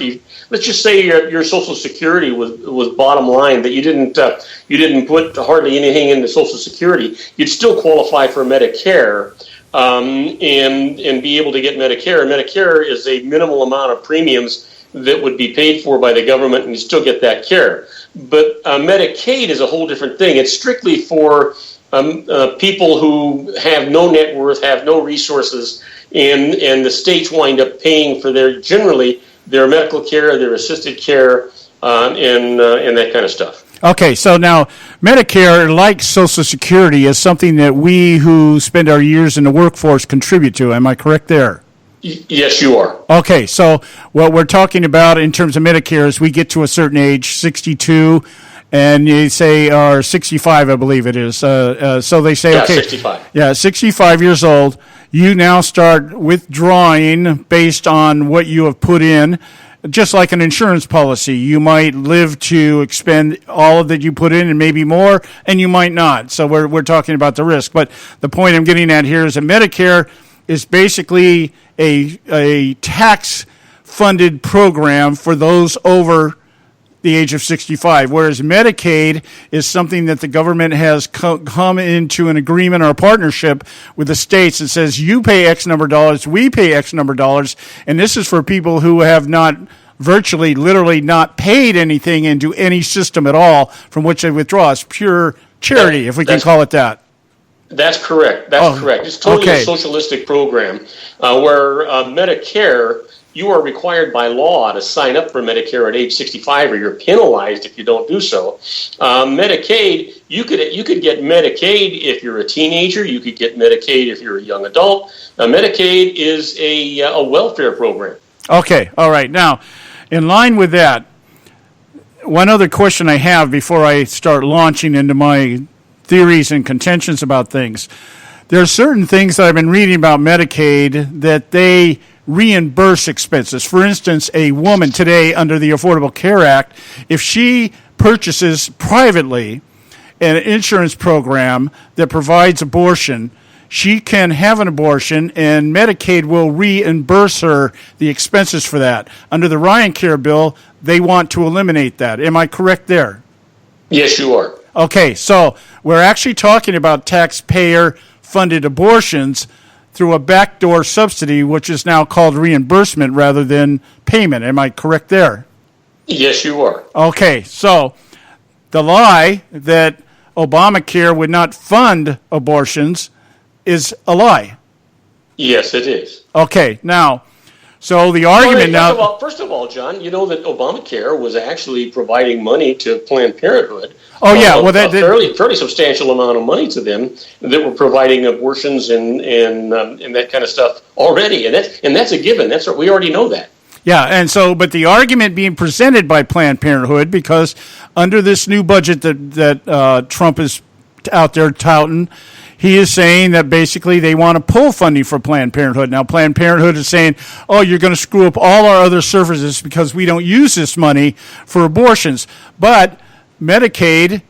let's just say your Social Security was bottom line, that you didn't put hardly anything into Social Security, you'd still qualify for Medicare and be able to get Medicare. Medicare is a minimal amount of premiums that would be paid for by the government, and you still get that care. But Medicaid is a whole different thing. It's strictly for people who have no net worth, have no resources, and the states wind up paying for their medical care, their assisted care, and that kind of stuff. Okay, so now Medicare, like Social Security, is something that we who spend our years in the workforce contribute to. Am I correct there? Yes, you are. Okay, so what we're talking about in terms of Medicare is we get to a certain age, 62, and you say, or 65, I believe it is. So they say, okay, 65. Yeah, 65 years old. You now start withdrawing based on what you have put in. Just like an insurance policy, you might live to expend all of that you put in and maybe more, and you might not. So we're talking about the risk. But the point I'm getting at here is that Medicare is basically a tax-funded program for those over the age of 65, whereas Medicaid is something that the government has come into an agreement or a partnership with the states that says you pay X number of dollars, we pay X number of dollars, and this is for people who have not virtually, literally not paid anything into any system at all from which they withdraw. It's pure charity, if we can call it that. That's correct. That's correct. It's totally a socialistic program where Medicare, you are required by law to sign up for Medicare at age 65, or you're penalized if you don't do so. Medicaid, you could get Medicaid if you're a teenager. You could get Medicaid if you're a young adult. Medicaid is a welfare program. Okay. All right. Now, in line with that, one other question I have before I start launching into my theories and contentions about things. There are certain things that I've been reading about Medicaid that they reimburse expenses. For instance, a woman today under the Affordable Care Act, if she purchases privately an insurance program that provides abortion, she can have an abortion and Medicaid will reimburse her the expenses for that. Under the Ryan Care bill, they want to eliminate that. Am I correct there? Yes, you are. Okay, so we're actually talking about taxpayer-funded abortions through a backdoor subsidy, which is now called reimbursement rather than payment. Am I correct there? Yes, you are. Okay, so the lie that Obamacare would not fund abortions is a lie. Yes, it is. Okay, now, so the argument First of all, John, you know that Obamacare was actually providing money to Planned Parenthood. Oh, yeah. Well, a fairly substantial amount of money to them that were providing abortions and that kind of stuff already. And that's a given. We already know that. Yeah, and so, but the argument being presented by Planned Parenthood, because under this new budget that Trump is out there touting, he is saying that basically they want to pull funding for Planned Parenthood. Now, Planned Parenthood is saying, oh, you're going to screw up all our other services because we don't use this money for abortions. But Medicaid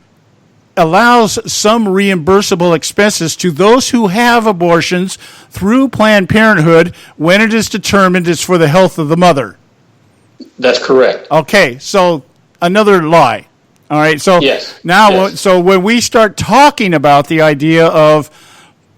allows some reimbursable expenses to those who have abortions through Planned Parenthood when it is determined it's for the health of the mother. That's correct. Okay, so another lie. All right, so so when we start talking about the idea of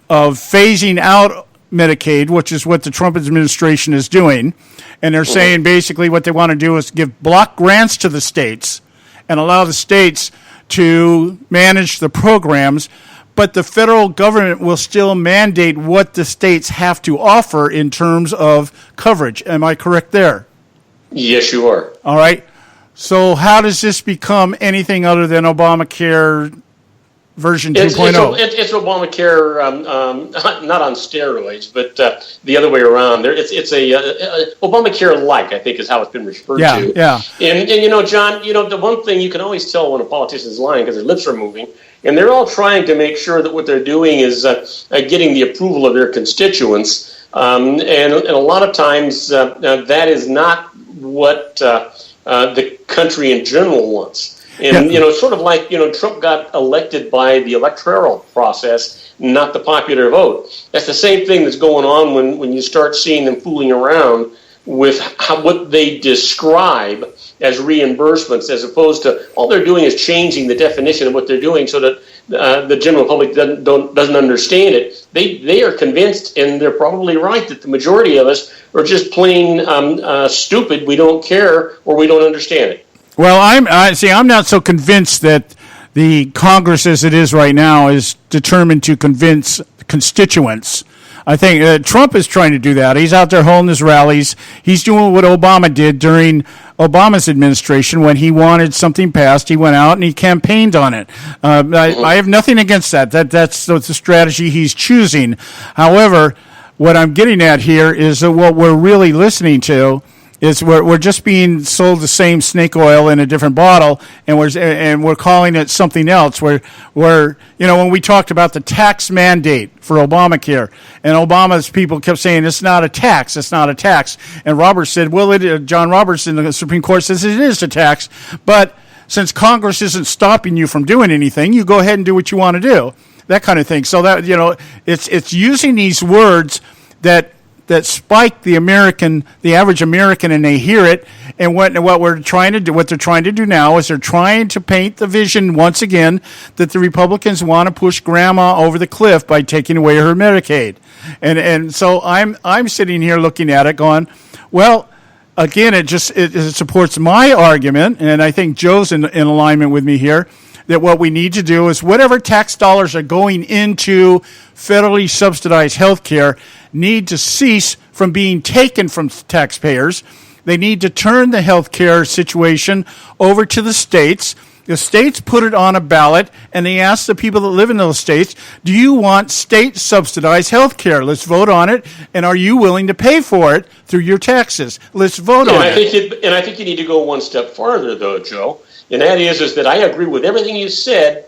phasing out Medicaid, which is what the Trump administration is doing, and they're saying basically what they want to do is give block grants to the states and allow the states to manage the programs, but the federal government will still mandate what the states have to offer in terms of coverage. Am I correct there? Yes, you are. All right. So how does this become anything other than Obamacare version 2.0? It's Obamacare, not on steroids, but the other way around. It's a Obamacare-like, I think, is how it's been referred to. Yeah. And you know, John, the one thing you can always tell when a politician's lying because their lips are moving, and they're all trying to make sure that what they're doing is getting the approval of their constituents. And a lot of times that is not what the country in general wants. And, it's sort of like, Trump got elected by the electoral process, not the popular vote. That's the same thing that's going on when you start seeing them fooling around with what they describe as reimbursements, as opposed to all they're doing is changing the definition of what they're doing so that the general public doesn't understand it. They are convinced, and they're probably right, that the majority of us are just plain stupid. We don't care, or we don't understand it. Well, I'm not so convinced that the Congress as it is right now is determined to convince constituents. I think Trump is trying to do that. He's out there holding his rallies. He's doing what Obama did during Obama's administration when he wanted something passed. He went out and he campaigned on it. I have nothing against that. That's the strategy he's choosing. However, what I'm getting at here is that what we're really listening to is we're just being sold the same snake oil in a different bottle, and we're calling it something else. We're when we talked about the tax mandate for Obamacare, and Obama's people kept saying it's not a tax, and Roberts said, John Roberts in the Supreme Court says it is a tax, but since Congress isn't stopping you from doing anything, you go ahead and do what you want to do, that kind of thing. So that it's using these words that spike the average American, and they hear it. And what they're trying to do now is they're trying to paint the vision once again that the Republicans want to push grandma over the cliff by taking away her Medicaid. And so I'm sitting here looking at it going, well, again, it supports my argument, and I think Joe's in alignment with me here, that what we need to do is whatever tax dollars are going into federally subsidized health care need to cease from being taken from taxpayers. They need to turn the health care situation over to the states. The states put it on a ballot, and they ask the people that live in those states, do you want state-subsidized health care? Let's vote on it, and are you willing to pay for it through your taxes? Let's vote on it. And I think you need to go one step farther, though, Joe, and that is that I agree with everything you said,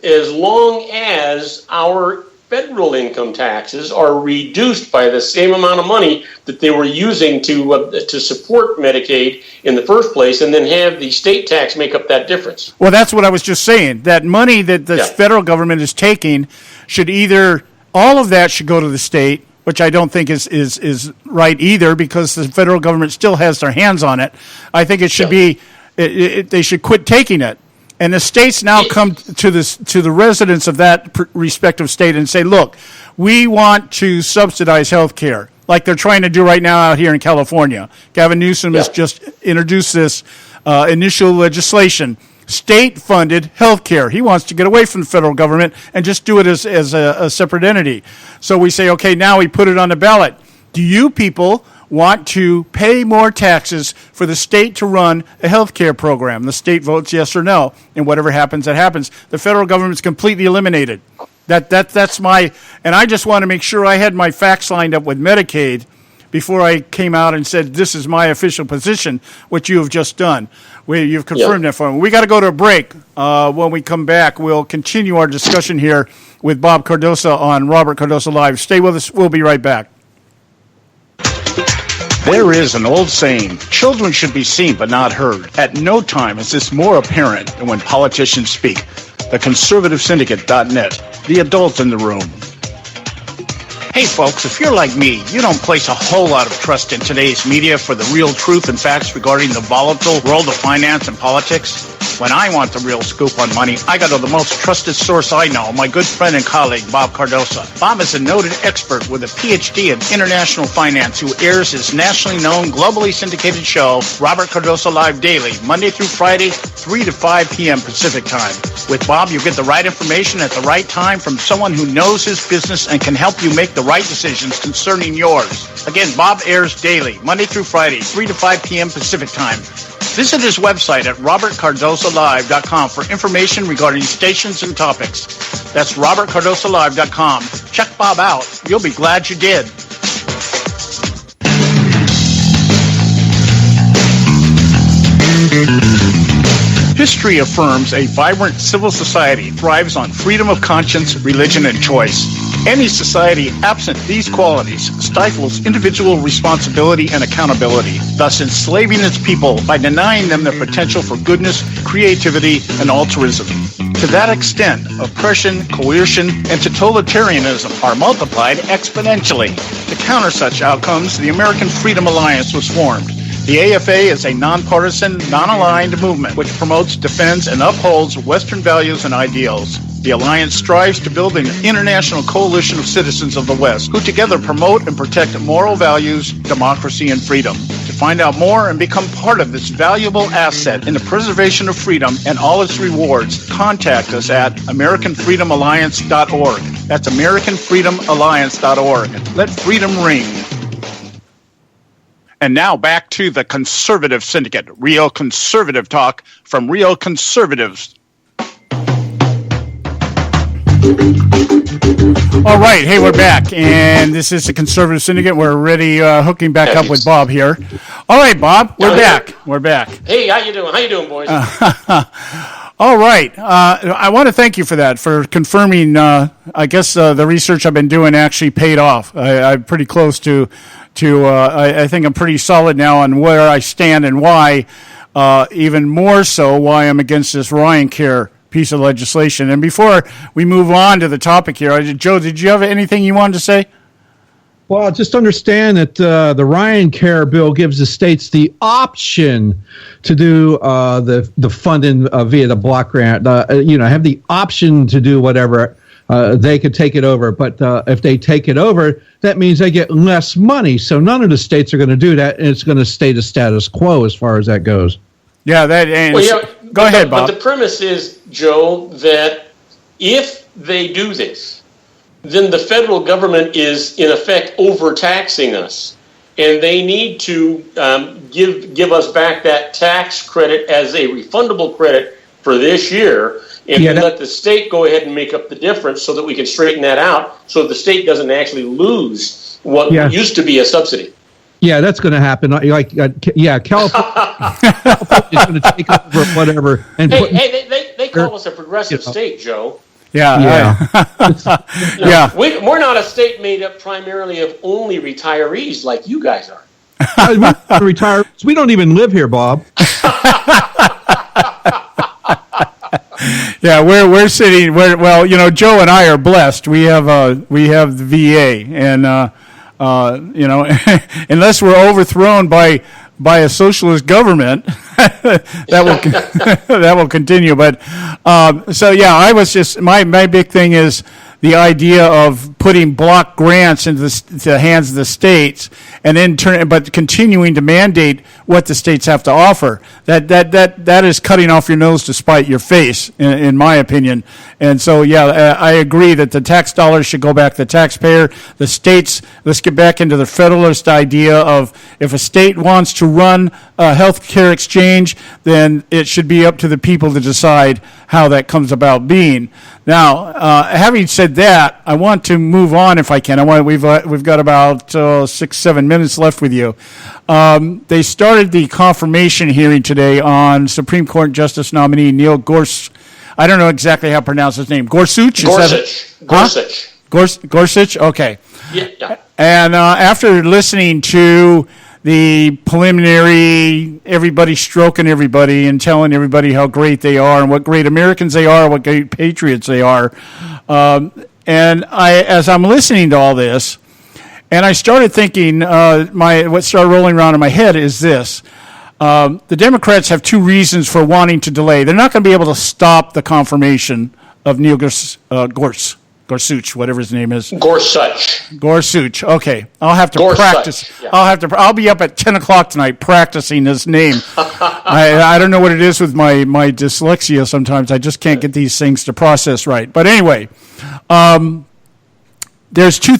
as long as our federal income taxes are reduced by the same amount of money that they were using to support Medicaid in the first place, and then have the state tax make up that difference. Well, that's what I was just saying. That money that the federal government is taking should all of that should go to the state, which I don't think is right either, because the federal government still has their hands on it. I think it should be they should quit taking it. And the states now come to the residents of that respective state and say, look, we want to subsidize health care, like they're trying to do right now out here in California. Gavin Newsom has just introduced this initial legislation, state-funded health care. He wants to get away from the federal government and just do it as a separate entity. So we say, okay, now we put it on the ballot. Do you people want to pay more taxes for the state to run a health care program? The state votes yes or no, and whatever happens, that happens. The federal government's completely eliminated. That's my, and I just want to make sure I had my facts lined up with Medicaid before I came out and said this is my official position, which you have just done. You've confirmed that for me. We got to go to a break. When we come back, we'll continue our discussion here with Bob Cardoso on Robert Cardoso Live. Stay with us. We'll be right back. There is an old saying, children should be seen but not heard. At no time is this more apparent than when politicians speak. The Conservative Syndicate.net, the adult in the room. Hey folks, if you're like me, you don't place a whole lot of trust in today's media for the real truth and facts regarding the volatile world of finance and politics. When I want the real scoop on money, I go to the most trusted source I know, my good friend and colleague, Bob Cardoso. Bob is a noted expert with a PhD in international finance who airs his nationally known, globally syndicated show, Robert Cardoso Live Daily, Monday through Friday, 3 to 5 p.m. Pacific Time. With Bob, you get the right information at the right time from someone who knows his business and can help you make the right decisions concerning yours. Again, Bob airs daily, Monday through Friday, 3 to 5 p.m. Pacific Time. Visit his website at robertcardosolive.com for information regarding stations and topics. That's robertcardosolive.com. Check Bob out. You'll be glad you did. History affirms a vibrant civil society thrives on freedom of conscience, religion, and choice. Any society absent these qualities stifles individual responsibility and accountability, thus enslaving its people by denying them the potential for goodness, creativity, and altruism. To that extent, oppression, coercion, and totalitarianism are multiplied exponentially. To counter such outcomes, the American Freedom Alliance was formed. The AFA is a nonpartisan, non-aligned movement which promotes, defends, and upholds Western values and ideals. The Alliance strives to build an international coalition of citizens of the West who together promote and protect moral values, democracy, and freedom. To find out more and become part of this valuable asset in the preservation of freedom and all its rewards, contact us at AmericanFreedomAlliance.org. That's AmericanFreedomAlliance.org. Let freedom ring. And now back to the Conservative Syndicate, real conservative talk from real conservatives. All right, hey, we're back, and this is the Conservative Syndicate. We're already hooking back up with Bob here. All right, Bob, we're back. We're back. Hey, how you doing? How you doing, boys? All right. I want to thank you for that, for confirming. I guess the research I've been doing actually paid off. I'm pretty close to. I think I'm pretty solid now on where I stand and why. Even more so, why I'm against this Ryan Care piece of legislation. And before we move on to the topic here, Joe, did you have anything you wanted to say? Well, just understand that the Ryan Care bill gives the states the option to do the funding via the block grant. Have the option to do whatever. They could take it over, but if they take it over, that means they get less money. So none of the states are going to do that, and it's going to stay the status quo as far as that goes. Yeah, go ahead, Bob. But the premise is, Joe, that if they do this, then the federal government is, in effect, overtaxing us. And they need to give us back that tax credit as a refundable credit for this year, and then let the state go ahead and make up the difference so that we can straighten that out so the state doesn't actually lose what used to be a subsidy. Yeah, that's going to happen. California is going to take over whatever. And they call us a progressive state, Joe. Yeah. We're not a state made up primarily of only retirees like you guys are. Retirees. We don't even live here, Bob. Yeah, we're sitting. Joe and I are blessed. We have the VA, and unless we're overthrown by a socialist government, that will continue. But I was just my big thing is the idea of putting block grants into the hands of the states, and then but continuing to mandate what the states have to offer. That is cutting off your nose to spite your face, in my opinion. And so, I agree that the tax dollars should go back to the taxpayer. The states, let's get back into the federalist idea of if a state wants to run a health care exchange, then it should be up to the people to decide how that comes about being. Now, having said that, I want to move on if I can. We've got about 6-7 minutes left with you. They started the confirmation hearing today on Supreme Court Justice nominee Neil Gorsuch. I don't know exactly how to pronounce his name. Gorsuch? Gorsuch? Okay. Yeah. And after listening to the preliminary, everybody stroking everybody and telling everybody how great they are and what great Americans they are, what great patriots they are, and as I'm listening to all this, and I started thinking, what started rolling around in my head is this. The Democrats have two reasons for wanting to delay. They're not going to be able to stop the confirmation of Neil Gorsuch, whatever his name is. Gorsuch. Okay, I'll have to practice. Yeah. I'll be up at 10 o'clock tonight practicing this name. I don't know what it is with my dyslexia. Sometimes I just can't get these things to process right. But anyway, there's two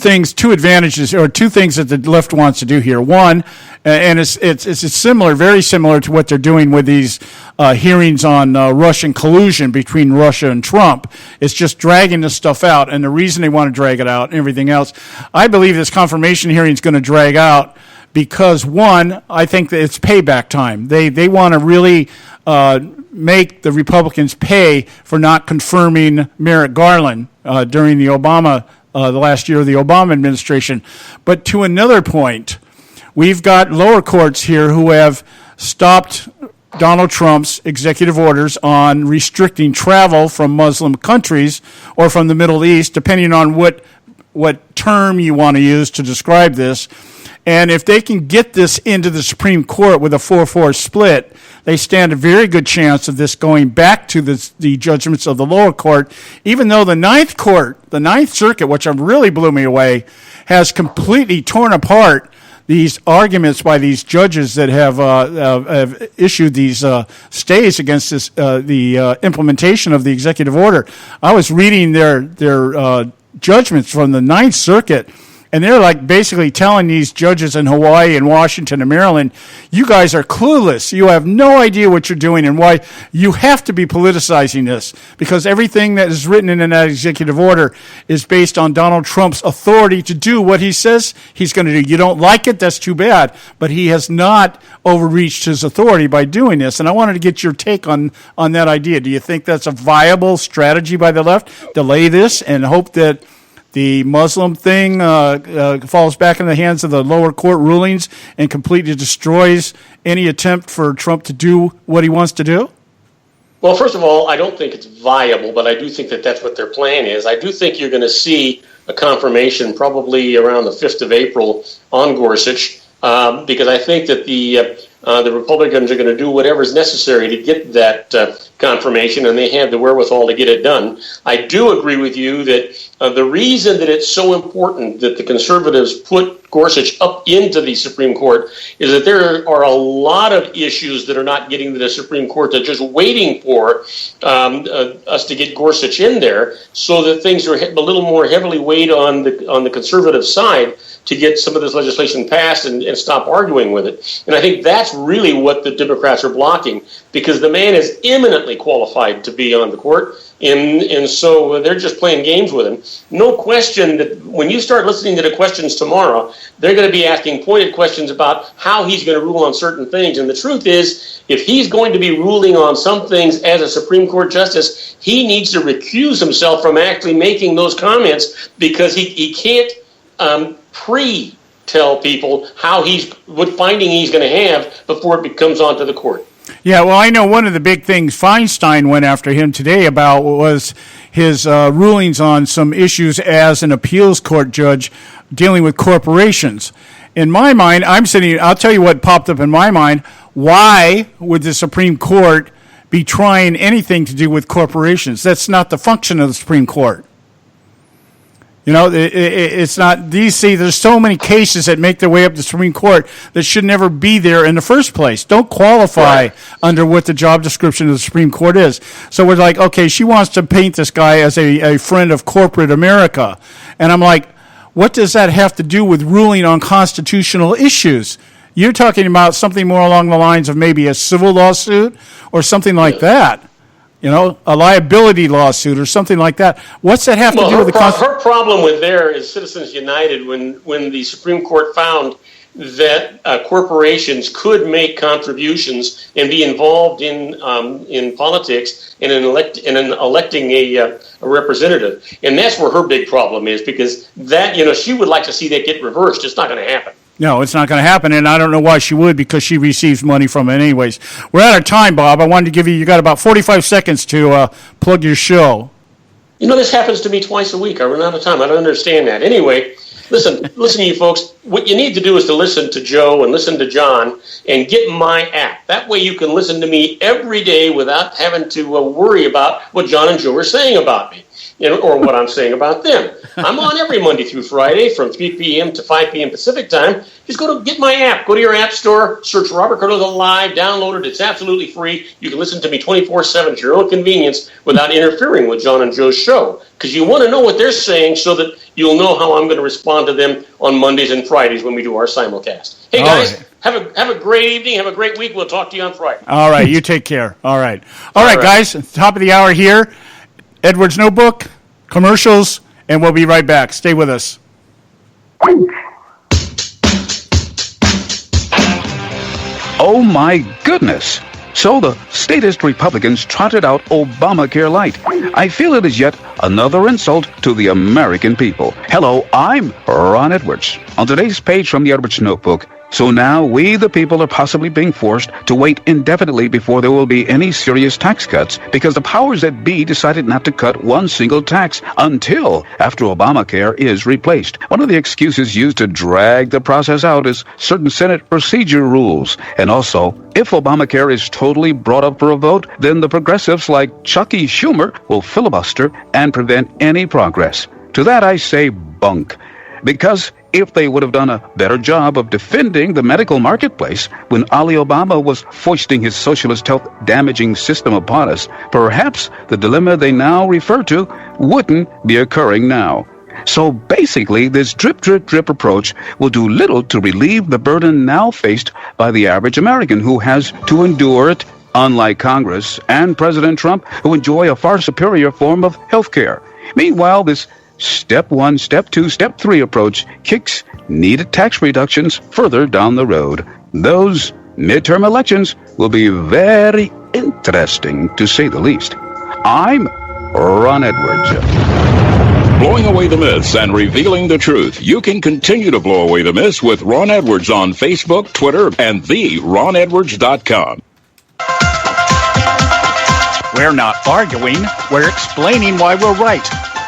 advantages, or two things that the left wants to do here. One, and it's similar, very similar to what they're doing with these hearings on Russian collusion between Russia and Trump. It's just dragging this stuff out, and the reason they want to drag it out and everything else, I believe this confirmation hearing is going to drag out because, one, I think that it's payback time. They want to really make the Republicans pay for not confirming Merrick Garland during the Obama the last year of the Obama administration. But to another point, we've got lower courts here who have stopped Donald Trump's executive orders on restricting travel from Muslim countries or from the Middle East, depending on what term you want to use to describe this. And if they can get this into the Supreme Court with a 4-4 split, they stand a very good chance of this going back to the judgments of the lower court, even though the Ninth Circuit, which really blew me away, has completely torn apart these arguments by these judges that have issued these stays against the implementation of the executive order. I was reading their judgments from the Ninth Circuit, and they're like basically telling these judges in Hawaii and Washington and Maryland, you guys are clueless. You have no idea what you're doing and why you have to be politicizing this, because everything that is written in that executive order is based on Donald Trump's authority to do what he says he's going to do. You don't like it, that's too bad. But he has not overreached his authority by doing this. And I wanted to get your take on that idea. Do you think that's a viable strategy by the left? Delay this and hope that the Muslim thing falls back in the hands of the lower court rulings and completely destroys any attempt for Trump to do what he wants to do? Well, first of all, I don't think it's viable, but I do think that that's what their plan is. I do think you're going to see a confirmation probably around the 5th of April on Gorsuch, because I think that the Republicans are going to do whatever is necessary to get that confirmation, and they have the wherewithal to get it done. I do agree with you that the reason that it's so important that the conservatives put Gorsuch up into the Supreme Court is that there are a lot of issues that are not getting to the Supreme Court. They're just waiting for us to get Gorsuch in there so that things are a little more heavily weighed on the conservative side to get some of this legislation passed and stop arguing with it. And I think that's really what the Democrats are blocking, because the man is eminently qualified to be on the court, and so they're just playing games with him. No question that when you start listening to the questions tomorrow, they're going to be asking pointed questions about how he's going to rule on certain things. And the truth is, if he's going to be ruling on some things as a Supreme Court justice, he needs to recuse himself from actually making those comments, because he can't pre-tell people what finding he's going to have before it comes onto the court. Yeah, well, I know one of the big things Feinstein went after him today about was his rulings on some issues as an appeals court judge dealing with corporations. In my mind, I'll tell you what popped up in my mind. Why would the Supreme Court be trying anything to do with corporations? That's not the function of the Supreme Court. You know, it's not. There's so many cases that make their way up the Supreme Court that should never be there in the first place. Don't qualify under what the job description of the Supreme Court is. So we're like, okay, she wants to paint this guy as a friend of corporate America. And I'm like, what does that have to do with ruling on constitutional issues? You're talking about something more along the lines of maybe a civil lawsuit or something like that. You know, a liability lawsuit or something like that. What's that have to do with the Constitution? Her problem with there is Citizens United when the Supreme Court found that corporations could make contributions and be involved in politics and in electing a representative. And that's where her big problem is, because that, she would like to see that get reversed. It's not going to happen. No, it's not going to happen, and I don't know why she would, because she receives money from it anyways. We're out of time, Bob. I wanted to give you got about 45 seconds to plug your show. This happens to me twice a week. I run out of time. I don't understand that. Anyway, listen, you folks. What you need to do is to listen to Joe and listen to John and get my app. That way you can listen to me every day without having to worry about what John and Joe are saying about me. Or what I'm saying about them. I'm on every Monday through Friday from 3 p.m. to 5 p.m. Pacific time. Just go to get my app. Go to your app store, search Robert Cardozo Live, download it. It's absolutely free. You can listen to me 24/7 at your own convenience without interfering with John and Joe's show. Because you want to know what they're saying so that you'll know how I'm going to respond to them on Mondays and Fridays when we do our simulcast. Hey, guys, have a great evening. Have a great week. We'll talk to you on Friday. All right, you take care. All right, guys, top of the hour here. Edward's Notebook, commercials, and we'll be right back. Stay with us. Oh, my goodness. So the statist Republicans trotted out Obamacare Light. I feel it is yet another insult to the American people. Hello, I'm Ron Edwards. On today's page from the Edwards Notebook, so now we, the people, are possibly being forced to wait indefinitely before there will be any serious tax cuts because the powers that be decided not to cut one single tax until after Obamacare is replaced. One of the excuses used to drag the process out is certain Senate procedure rules. And also, if Obamacare is totally brought up for a vote, then the progressives like Chucky Schumer will filibuster and prevent any progress. To that I say bunk. Because if they would have done a better job of defending the medical marketplace when Ali Obama was foisting his socialist health-damaging system upon us, perhaps the dilemma they now refer to wouldn't be occurring now. So basically, this drip, drip, drip approach will do little to relieve the burden now faced by the average American who has to endure it, unlike Congress and President Trump, who enjoy a far superior form of health care. Meanwhile, this Step 1, Step 2, Step 3 approach kicks needed tax reductions further down the road. Those midterm elections will be very interesting, to say the least. I'm Ron Edwards. Blowing away the myths and revealing the truth. You can continue to blow away the myths with Ron Edwards on Facebook, Twitter, and theronedwards.com. We're not arguing, we're explaining why we're right.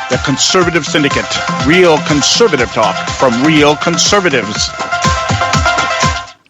The Conservative Syndicate. Real conservative talk from real conservatives.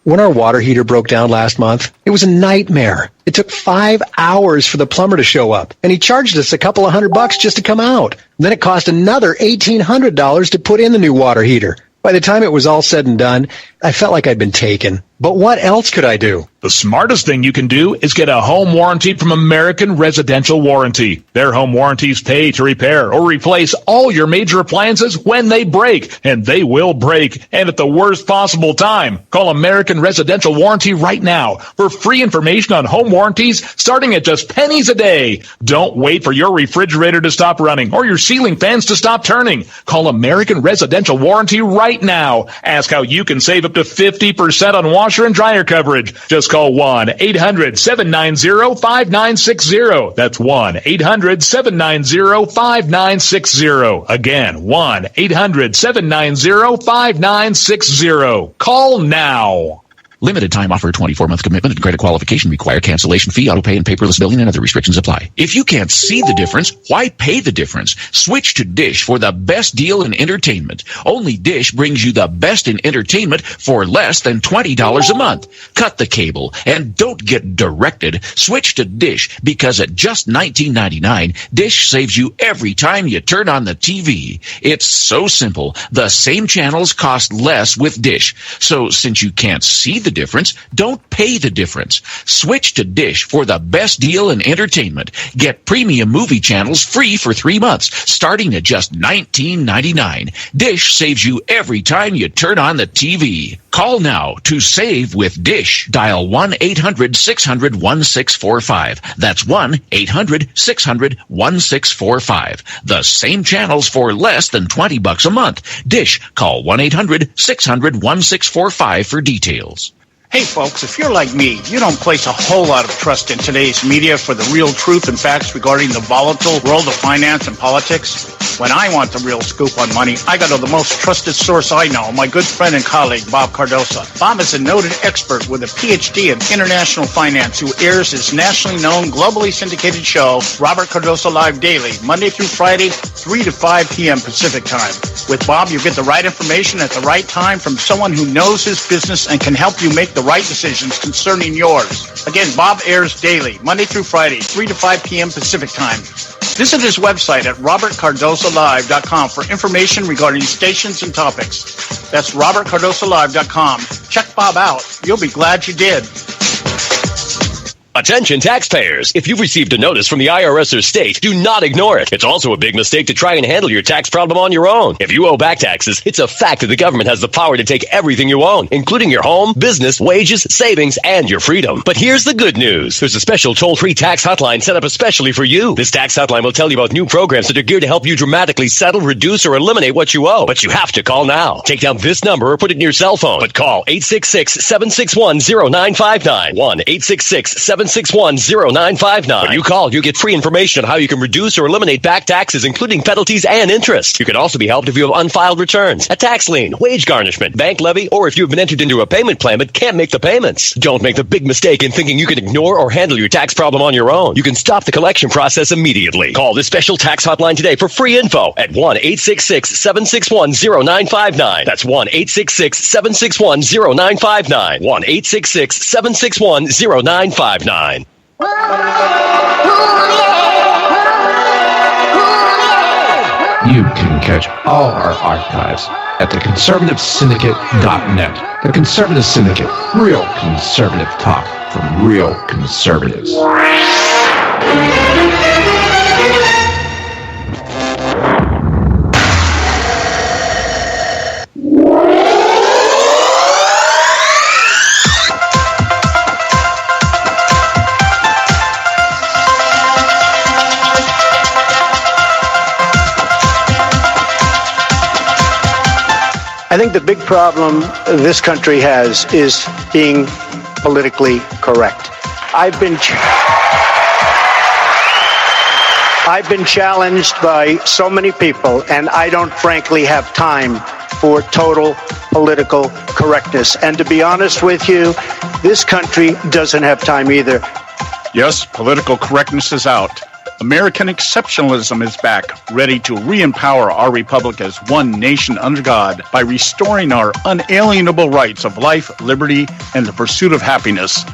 When our water heater broke down last month, it was a nightmare. It took 5 hours for the plumber to show up, and he charged us a couple of $100 just to come out. Then it cost another $1,800 to put in the new water heater. By the time it was all said and done, I felt like I'd been taken. But what else could I do? The smartest thing you can do is get a home warranty from American Residential Warranty. Their home warranties pay to repair or replace all your major appliances when they break, and they will break, and at the worst possible time. Call American Residential Warranty right now for free information on home warranties starting at just pennies a day. Don't wait for your refrigerator to stop running or your ceiling fans to stop turning. Call American Residential Warranty right now. Ask how you can save up to 50% on washer and dryer coverage. Just call 1-800-790-5960. That's 1-800-790-5960. Again, 1-800-790-5960. Call now. Limited time offer, 24-month commitment and credit qualification required. Cancellation fee, auto pay, and paperless billing and other restrictions apply. If you can't see the difference, why pay the difference? Switch to Dish for the best deal in entertainment. Only Dish brings you the best in entertainment for less than $20 a month. Cut the cable and don't get directed. Switch to Dish because at just $19.99, Dish saves you every time you turn on the TV. It's so simple. The same channels cost less with Dish. So since you can't see the difference, don't pay the difference. Switch to Dish for the best deal in entertainment. Get premium movie channels free for 3 months, starting at just $19.99. Dish saves you every time you turn on the TV. Call now to save with Dish. Dial 1-800-600-1645. That's 1-800-600-1645. The same channels for less than $20 a month. Dish. Call 1-800-600-1645 for details. Hey folks, if you're like me, you don't place a whole lot of trust in today's media for the real truth and facts regarding the volatile world of finance and politics. When I want the real scoop on money, I go to the most trusted source I know, my good friend and colleague, Bob Cardoso. Bob is a noted expert with a PhD in international finance who airs his nationally known, globally syndicated show, Robert Cardoso Live Daily, Monday through Friday, 3 to 5 p.m. Pacific Time. With Bob, you get the right information at the right time from someone who knows his business and can help you make the right decisions concerning yours. Again, Bob airs daily, Monday through Friday, 3 to 5 p.m. Pacific Time. Visit his website at robertcardosolive.com for information regarding stations and topics. That's robertcardosolive.com. Check Bob out. You'll be glad you did. Attention taxpayers. If you've received a notice from the IRS or state, do not ignore it. It's also a big mistake to try and handle your tax problem on your own. If you owe back taxes, it's a fact that the government has the power to take everything you own, including your home, business, wages, savings, and your freedom. But here's the good news. There's a special toll-free tax hotline set up especially for you. This tax hotline will tell you about new programs that are geared to help you dramatically settle, reduce, or eliminate what you owe. But you have to call now. Take down this number or put it in your cell phone. But call 866-761-0959. 1-866-761-0959. 866-761-0959. When you call, you get free information on how you can reduce or eliminate back taxes, including penalties and interest. You can also be helped if you have unfiled returns, a tax lien, wage garnishment, bank levy, or if you have been entered into a payment plan but can't make the payments. Don't make the big mistake in thinking you can ignore or handle your tax problem on your own. You can stop the collection process immediately. Call this special tax hotline today for free info at 1-866-761-0959. That's 1-866-761-0959. 1-866-761-0959. You can catch all our archives at theconservativesyndicate.net. The Conservative Syndicate, real conservative talk from real conservatives. I think the big problem this country has is being politically correct. I've been challenged by so many people, and I don't frankly have time for total political correctness. And to be honest with you, this country doesn't have time either. Yes, political correctness is out. American exceptionalism is back, ready to re-empower our republic as one nation under God by restoring our unalienable rights of life, liberty, and the pursuit of happiness.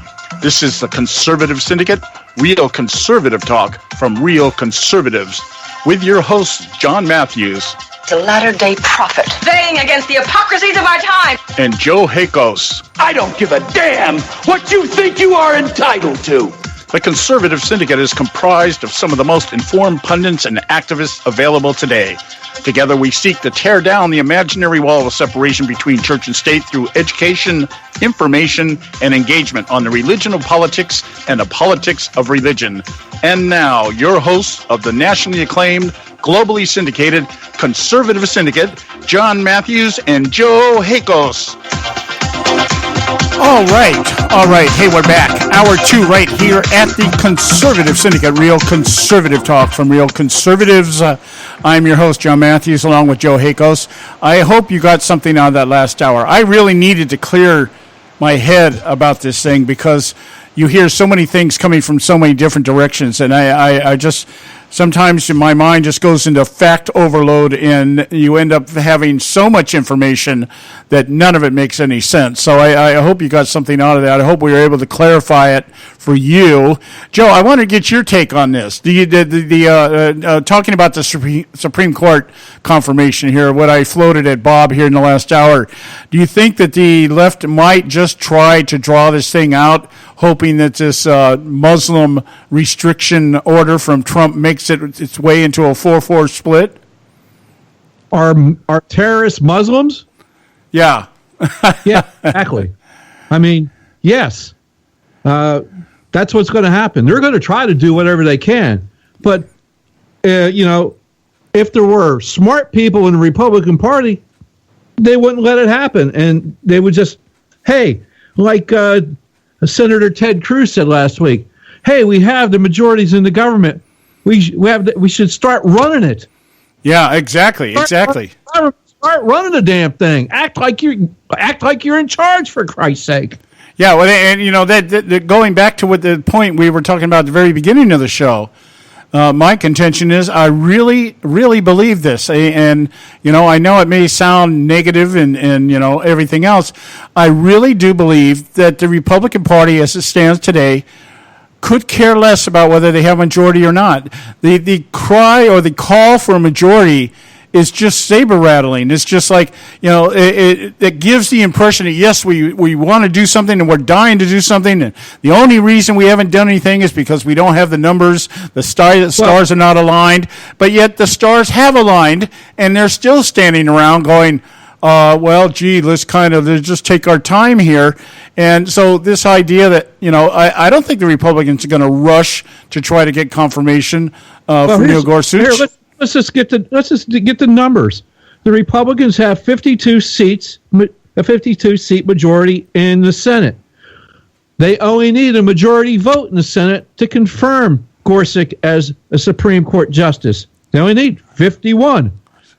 This is the Conservative Syndicate, real conservative talk from real conservatives, with your host, John Matthews. The latter-day prophet, baying against the hypocrisies of our time. And Joe Hakos. I don't give a damn what you think you are entitled to. The Conservative Syndicate is comprised of some of the most informed pundits and activists available today. Together we seek to tear down the imaginary wall of separation between church and state through education, information, and engagement on the religion of politics and the politics of religion. And now, your hosts of the nationally acclaimed, globally syndicated Conservative Syndicate, John Matthews and Joe Hakos. All right. Hey, we're back. Hour 2 right here at the Conservative Syndicate, real conservative talk from real conservatives. I'm your host, John Matthews, along with Joe Hakos. I hope you got something out of that last hour. I really needed to clear my head about this thing because you hear so many things coming from so many different directions, and I just... Sometimes my mind just goes into fact overload, and you end up having so much information that none of it makes any sense. So I hope you got something out of that. I hope we were able to clarify it for you. Joe, I want to get your take on this. Talking about the Supreme Court confirmation here, what I floated at Bob here in the last hour, do you think that the left might just try to draw this thing out, hoping that this Muslim restriction order from Trump makes its way into a 4-4 split? Are terrorists Muslims? Yeah. Yeah, exactly. I mean, yes. That's what's going to happen. They're going to try to do whatever they can. But, if there were smart people in the Republican Party, they wouldn't let it happen. And they would just, hey, like Senator Ted Cruz said last week, hey, we have the majorities in the government. We should start running it. Yeah, exactly. Start running the damn thing. Act like you're in charge, for Christ's sake. Yeah, well, and that going back to what the point we were talking about at the very beginning of the show. My contention is I really, really believe this, and I know it may sound negative and everything else. I really do believe that the Republican Party, as it stands today, could care less about whether they have a majority or not. The cry or the call for a majority is just saber rattling. It's just like, it gives the impression that, yes, we want to do something and we're dying to do something. And the only reason we haven't done anything is because we don't have the numbers. The stars are not aligned. But yet the stars have aligned, and they're still standing around going, let's just take our time here. And so this idea that, I don't think the Republicans are going to rush to try to get confirmation for Neil Gorsuch. Let's just get the numbers. The Republicans have 52 seats, a 52-seat majority in the Senate. They only need a majority vote in the Senate to confirm Gorsuch as a Supreme Court justice. They only need 51.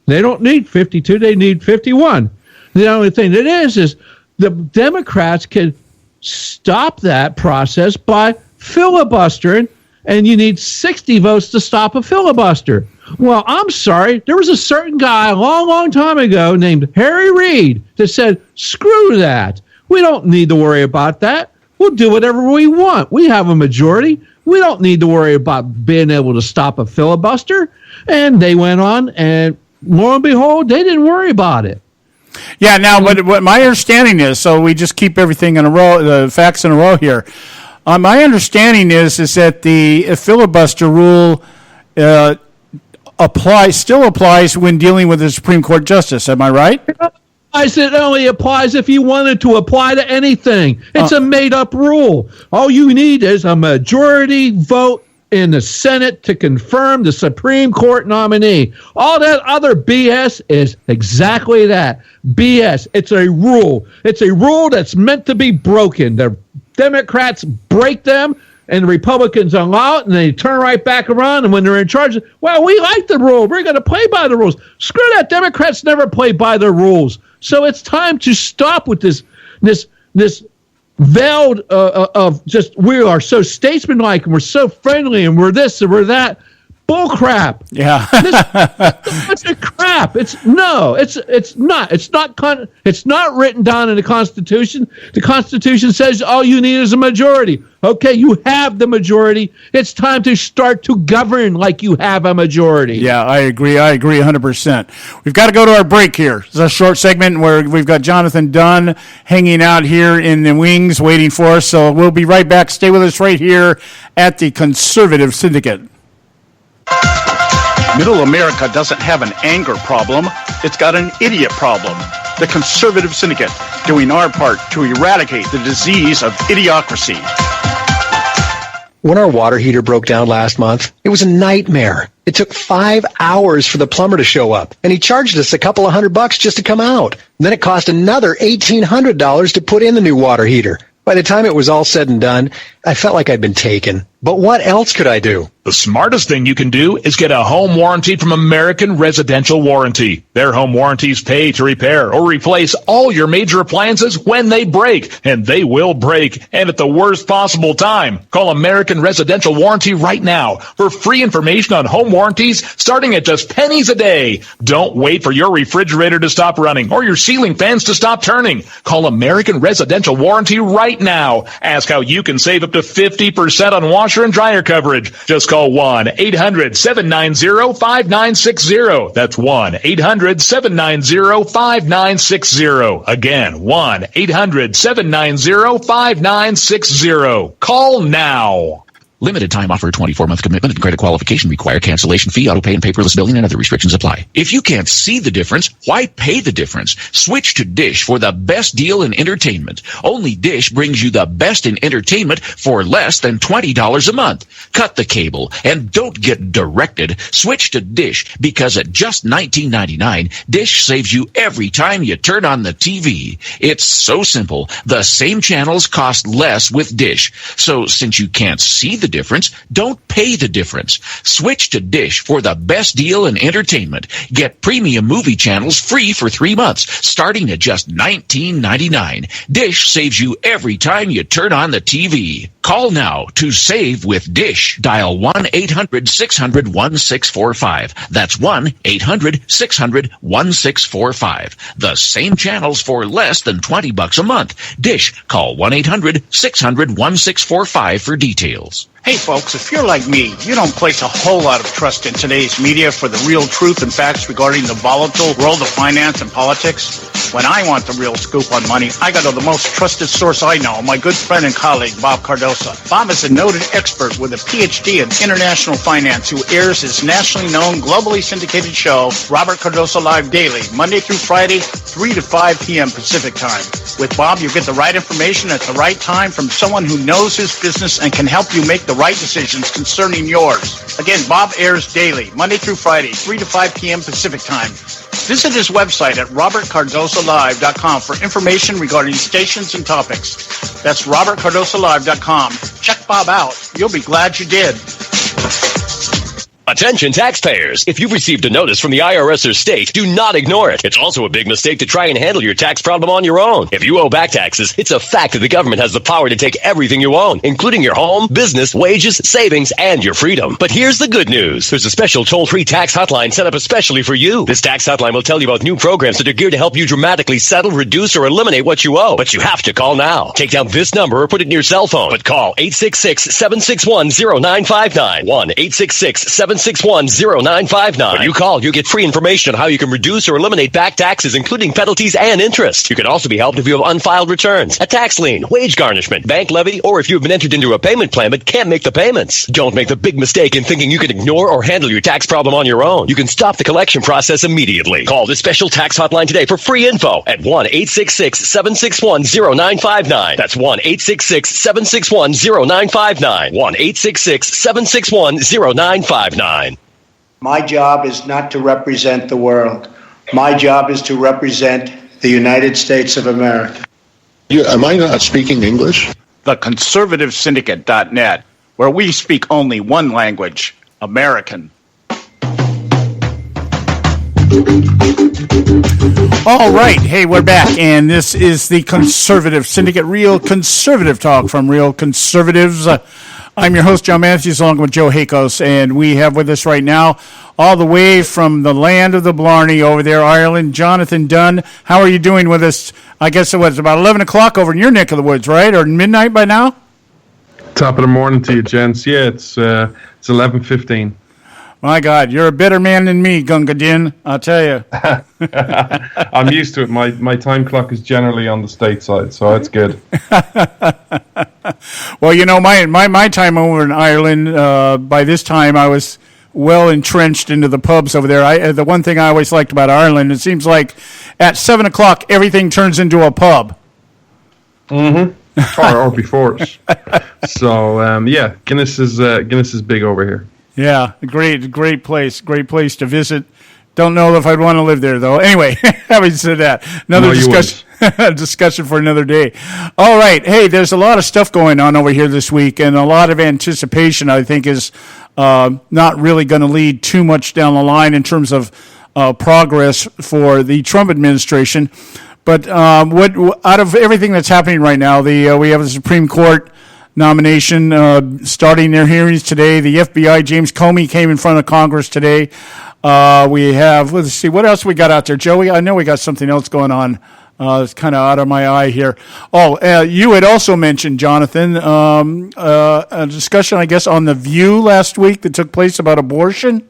They don't need 52. They need 51. The only thing that is the Democrats can stop that process by filibustering, and you need 60 votes to stop a filibuster. Well, I'm sorry. There was a certain guy a long, long time ago named Harry Reid that said, screw that. We don't need to worry about that. We'll do whatever we want. We have a majority. We don't need to worry about being able to stop a filibuster. And they went on, and lo and behold, they didn't worry about it. Yeah, now what my understanding is, so we just keep everything in a row, the facts in a row here. My understanding is that the filibuster rule still applies when dealing with a Supreme Court justice. Am I right? It only applies if you wanted to apply to anything. It's a made-up rule. All you need is a majority vote in the Senate to confirm the Supreme Court nominee. All that other BS is exactly that. BS. It's a rule. It's a rule that's meant to be broken. The Democrats break them, and the Republicans allow it, and they turn right back around, and when they're in charge, well, we like the rule. We're going to play by the rules. Screw that. Democrats never play by the rules. So it's time to stop with this veiled of just we are so statesmanlike and we're so friendly and we're this and we're that. Bull crap. Yeah. It's a crap. It's not. It's not written down in the Constitution. The Constitution says all you need is a majority. Okay, you have the majority. It's time to start to govern like you have a majority. Yeah, I agree 100%. We've got to go to our break here. It's a short segment where we've got Jonathan Dunn hanging out here in the wings waiting for us. So we'll be right back. Stay with us right here at the Conservative Syndicate. Middle America doesn't have an anger problem. It's got an idiot problem. The Conservative Syndicate, doing our part to eradicate the disease of idiocracy. When our water heater broke down last month, it was a nightmare. It took 5 hours for the plumber to show up, and he charged us a couple of $100 just to come out. Then it cost another $1,800 to put in the new water heater. By the time it was all said and done, I felt like I'd been taken. But what else could I do? The smartest thing you can do is get a home warranty from American Residential Warranty. Their home warranties pay to repair or replace all your major appliances when they break, and they will break, and at the worst possible time. Call American Residential Warranty right now for free information on home warranties starting at just pennies a day. Don't wait for your refrigerator to stop running or your ceiling fans to stop turning. Call American Residential Warranty right now. Ask how you can save up to 50% on washer and dryer coverage. Just call 1-800-790-5960. That's 1-800-790-5960. Again, 1-800-790-5960. Call now. Limited time offer, 24-month commitment, and credit qualification required. Cancellation fee, auto pay, and paperless billing, and other restrictions apply. If you can't see the difference, why pay the difference? Switch to Dish for the best deal in entertainment. Only Dish brings you the best in entertainment for less than $20 a month. Cut the cable and don't get directed. Switch to Dish because at just $19.99, Dish saves you every time you turn on the TV. It's so simple. The same channels cost less with Dish. So since you can't see the difference, don't pay the difference. Switch to Dish for the best deal in entertainment. Get premium movie channels free for 3 months, starting at just $19.99. Dish saves you every time you turn on the TV. Call now to save with Dish. Dial 1-800-600-1645. That's 1-800-600-1645. The same channels for less than $20 a month. Dish. Call 1-800-600-1645 for details. Hey folks, if you're like me, you don't place a whole lot of trust in today's media for the real truth and facts regarding the volatile world of finance and politics. When I want the real scoop on money, I go to the most trusted source I know, my good friend and colleague, Bob Cardoso. Bob is a noted expert with a PhD in international finance who airs his nationally known, globally syndicated show, Robert Cardoso Live Daily, Monday through Friday, 3 to 5 p.m. Pacific time. With Bob, you get the right information at the right time from someone who knows his business and can help you make the right decisions concerning yours. Again, Bob airs daily, Monday through Friday, 3 to 5 p.m. Pacific time. Visit his website at robertcardoso.com robertcardosalive.com for information regarding stations and topics. That's robertcardosalive.com. Check Bob out. You'll be glad you did. Attention taxpayers. If you've received a notice from the IRS or state, do not ignore it. It's also a big mistake to try and handle your tax problem on your own. If you owe back taxes, it's a fact that the government has the power to take everything you own, including your home, business, wages, savings, and your freedom. But here's the good news. There's a special toll-free tax hotline set up especially for you. This tax hotline will tell you about new programs that are geared to help you dramatically settle, reduce, or eliminate what you owe. But you have to call now. Take down this number or put it in your cell phone. But call 866-761-0959. 1-866-761-0959. When you call, you'll get free information on how you can reduce or eliminate back taxes, including penalties and interest. You can also be helped if you have unfiled returns, a tax lien, wage garnishment, bank levy, or if you've been entered into a payment plan but can't make the payments. Don't make the big mistake in thinking you can ignore or handle your tax problem on your own. You can stop the collection process immediately. Call this special tax hotline today for free info at 1-866-761-0959. That's 1-866-761-0959. 1-866-761-0959. My job is not to represent the world. My job is to represent the United States of America. Am I not speaking English? The ConservativeSyndicate.net, where we speak only one language, American. All right. Hey, we're back, and this is the Conservative Syndicate, real conservative talk from real conservatives. I'm your host, John Matthews, along with Joe Hakos, and we have with us right now, all the way from the land of the Blarney over there, Ireland, Jonathan Dunn. How are you doing with us? I guess it was about 11 o'clock over in your neck of the woods, right? Or midnight by now? Top of the morning to you, gents. Yeah, it's 11:15. My God, you're a better man than me, Gunga Din, I'll tell you. I'm used to it. My time clock is generally on the stateside, so it's good. Well, you know, my time over in Ireland, by this time I was well entrenched into the pubs over there. The one thing I always liked about Ireland, it seems like at 7 o'clock everything turns into a pub. Mm-hmm. or before it. So, yeah, Guinness is big over here. Yeah, great place to visit. Don't know if I'd want to live there, though. Anyway, having said that, another discussion for another day. All right. Hey, there's a lot of stuff going on over here this week, and a lot of anticipation, I think, is not really going to lead too much down the line in terms of progress for the Trump administration. But what out of everything that's happening right now, we have the Supreme Court nomination starting their hearings today. The FBI, James Comey, came in front of Congress today. We have, let's see, what else we got out there, Joey? I know we got something else going on. It's kind of out of my eye here. You had also mentioned, Jonathan, a discussion, I guess, on The View last week that took place about abortion.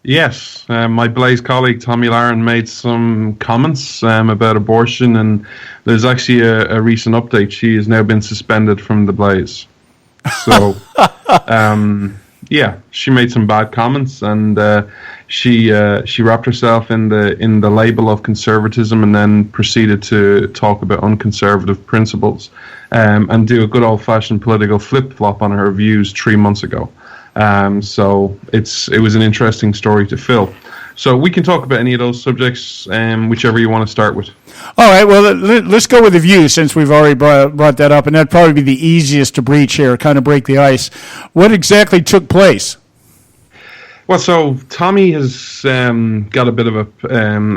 Yes, my Blaze colleague Tommy Lahren made some comments about abortion, and there's actually a recent update. She has now been suspended from the Blaze. So, yeah, she made some bad comments, and she wrapped herself in the label of conservatism, and then proceeded to talk about unconservative principles, and do a good old-fashioned political flip-flop on her views 3 months ago. So it was an interesting story to fill. So we can talk about any of those subjects, whichever you want to start with. All right, well, let's go with The View, since we've already brought that up, and that'd probably be the easiest to breach here, kind of break the ice. What exactly took place? Well, so Tommy has got a bit of a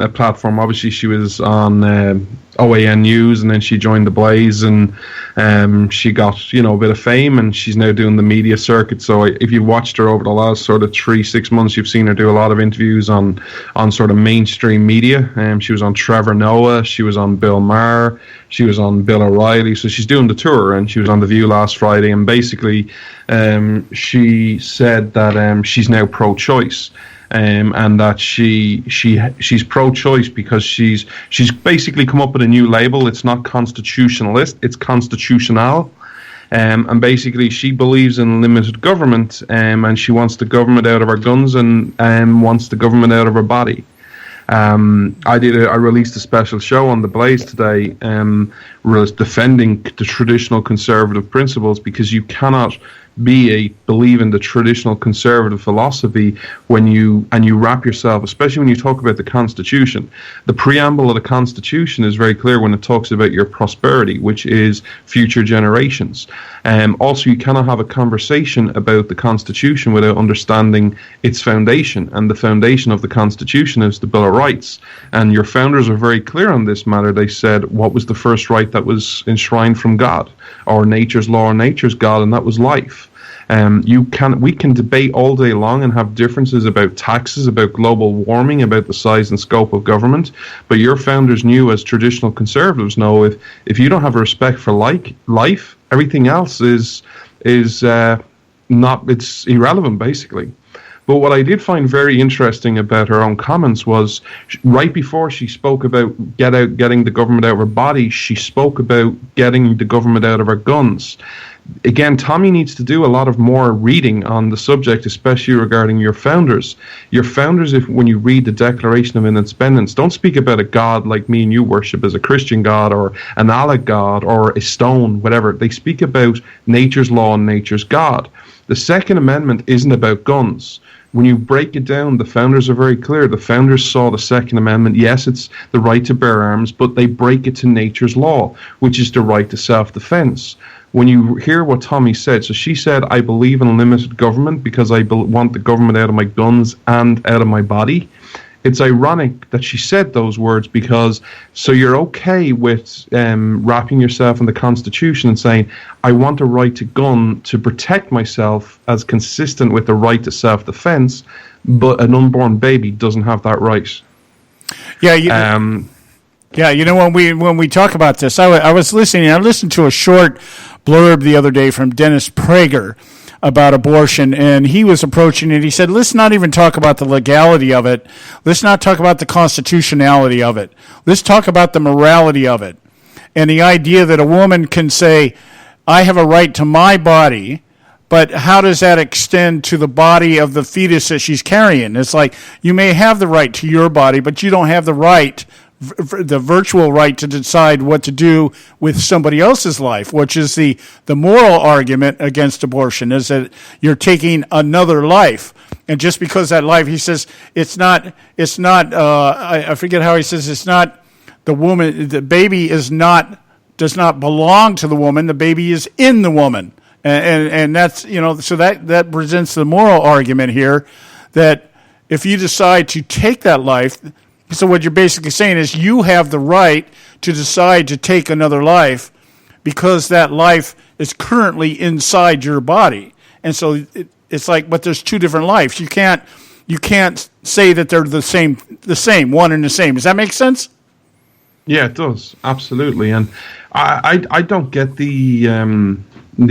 platform. Obviously, she was on OAN News, and then she joined the Blaze, and she got a bit of fame, and she's now doing the media circuit. So if you've watched her over the last sort of 3-6 months, you've seen her do a lot of interviews on sort of mainstream media. She was on Trevor Noah, she was on Bill Maher, she was on Bill O'Reilly. So she's doing the tour, and she was on The View last Friday, and basically she said that she's now pro-choice. And that she's pro-choice because she's basically come up with a new label. It's not constitutionalist, it's constitutional. And basically she believes in limited government, and she wants the government out of our guns and wants the government out of our body. I released a special show on the Blaze today, defending the traditional conservative principles, because you cannot believe in the traditional conservative philosophy when you wrap yourself, especially when you talk about the Constitution. The preamble of the Constitution is very clear when it talks about your prosperity, which is future generations. Also, you cannot have a conversation about the Constitution without understanding its foundation, and the foundation of the Constitution is the Bill of Rights. And your founders are very clear on this matter. They said, what was the first right that was enshrined from God, or nature's law or nature's God, and that was life. We can debate all day long and have differences about taxes, about global warming, about the size and scope of government. But your founders knew, as traditional conservatives know, if you don't have a respect for life, everything else is it's irrelevant, basically. But what I did find very interesting about her own comments was, right before she spoke about getting the government out of her body, she spoke about getting the government out of her guns. Again, Tommy needs to do a lot of more reading on the subject, especially regarding your founders. Your founders, when you read the Declaration of Independence, don't speak about a God like me and you worship as a Christian God, or an Allah God, or a stone, whatever. They speak about nature's law and nature's God. The Second Amendment isn't about guns. When you break it down, the founders are very clear. The founders saw the Second Amendment, yes, it's the right to bear arms, but they break it to nature's law, which is the right to self-defense. When you hear what Tommy said, so she said, I believe in limited government because I want the government out of my guns and out of my body. It's ironic that she said those words, because so you're okay with wrapping yourself in the Constitution and saying, I want a right to gun to protect myself as consistent with the right to self-defense, but an unborn baby doesn't have that right. Yeah, when we talk about this, I was listening. I listened to a short blurb the other day from Dennis Prager about abortion, and he was approaching it. He said, let's not even talk about the legality of it. Let's not talk about the constitutionality of it. Let's talk about the morality of it. And the idea that a woman can say, I have a right to my body, but how does that extend to the body of the fetus that she's carrying? It's like, you may have the right to your body, but you don't have the right, the virtual right, to decide what to do with somebody else's life, which is the moral argument against abortion, is that you're taking another life. And just because that life, he says, I forget how he says, it's not the woman, the baby does not belong to the woman, the baby is in the woman. And that's, so that presents the moral argument here, that if you decide to take that life, so what you're basically saying is you have the right to decide to take another life because that life is currently inside your body. And so it's like, but there's two different lives. You can't say that they're the same, one and the same. Does that make sense? Yeah, it does. Absolutely. And I don't get the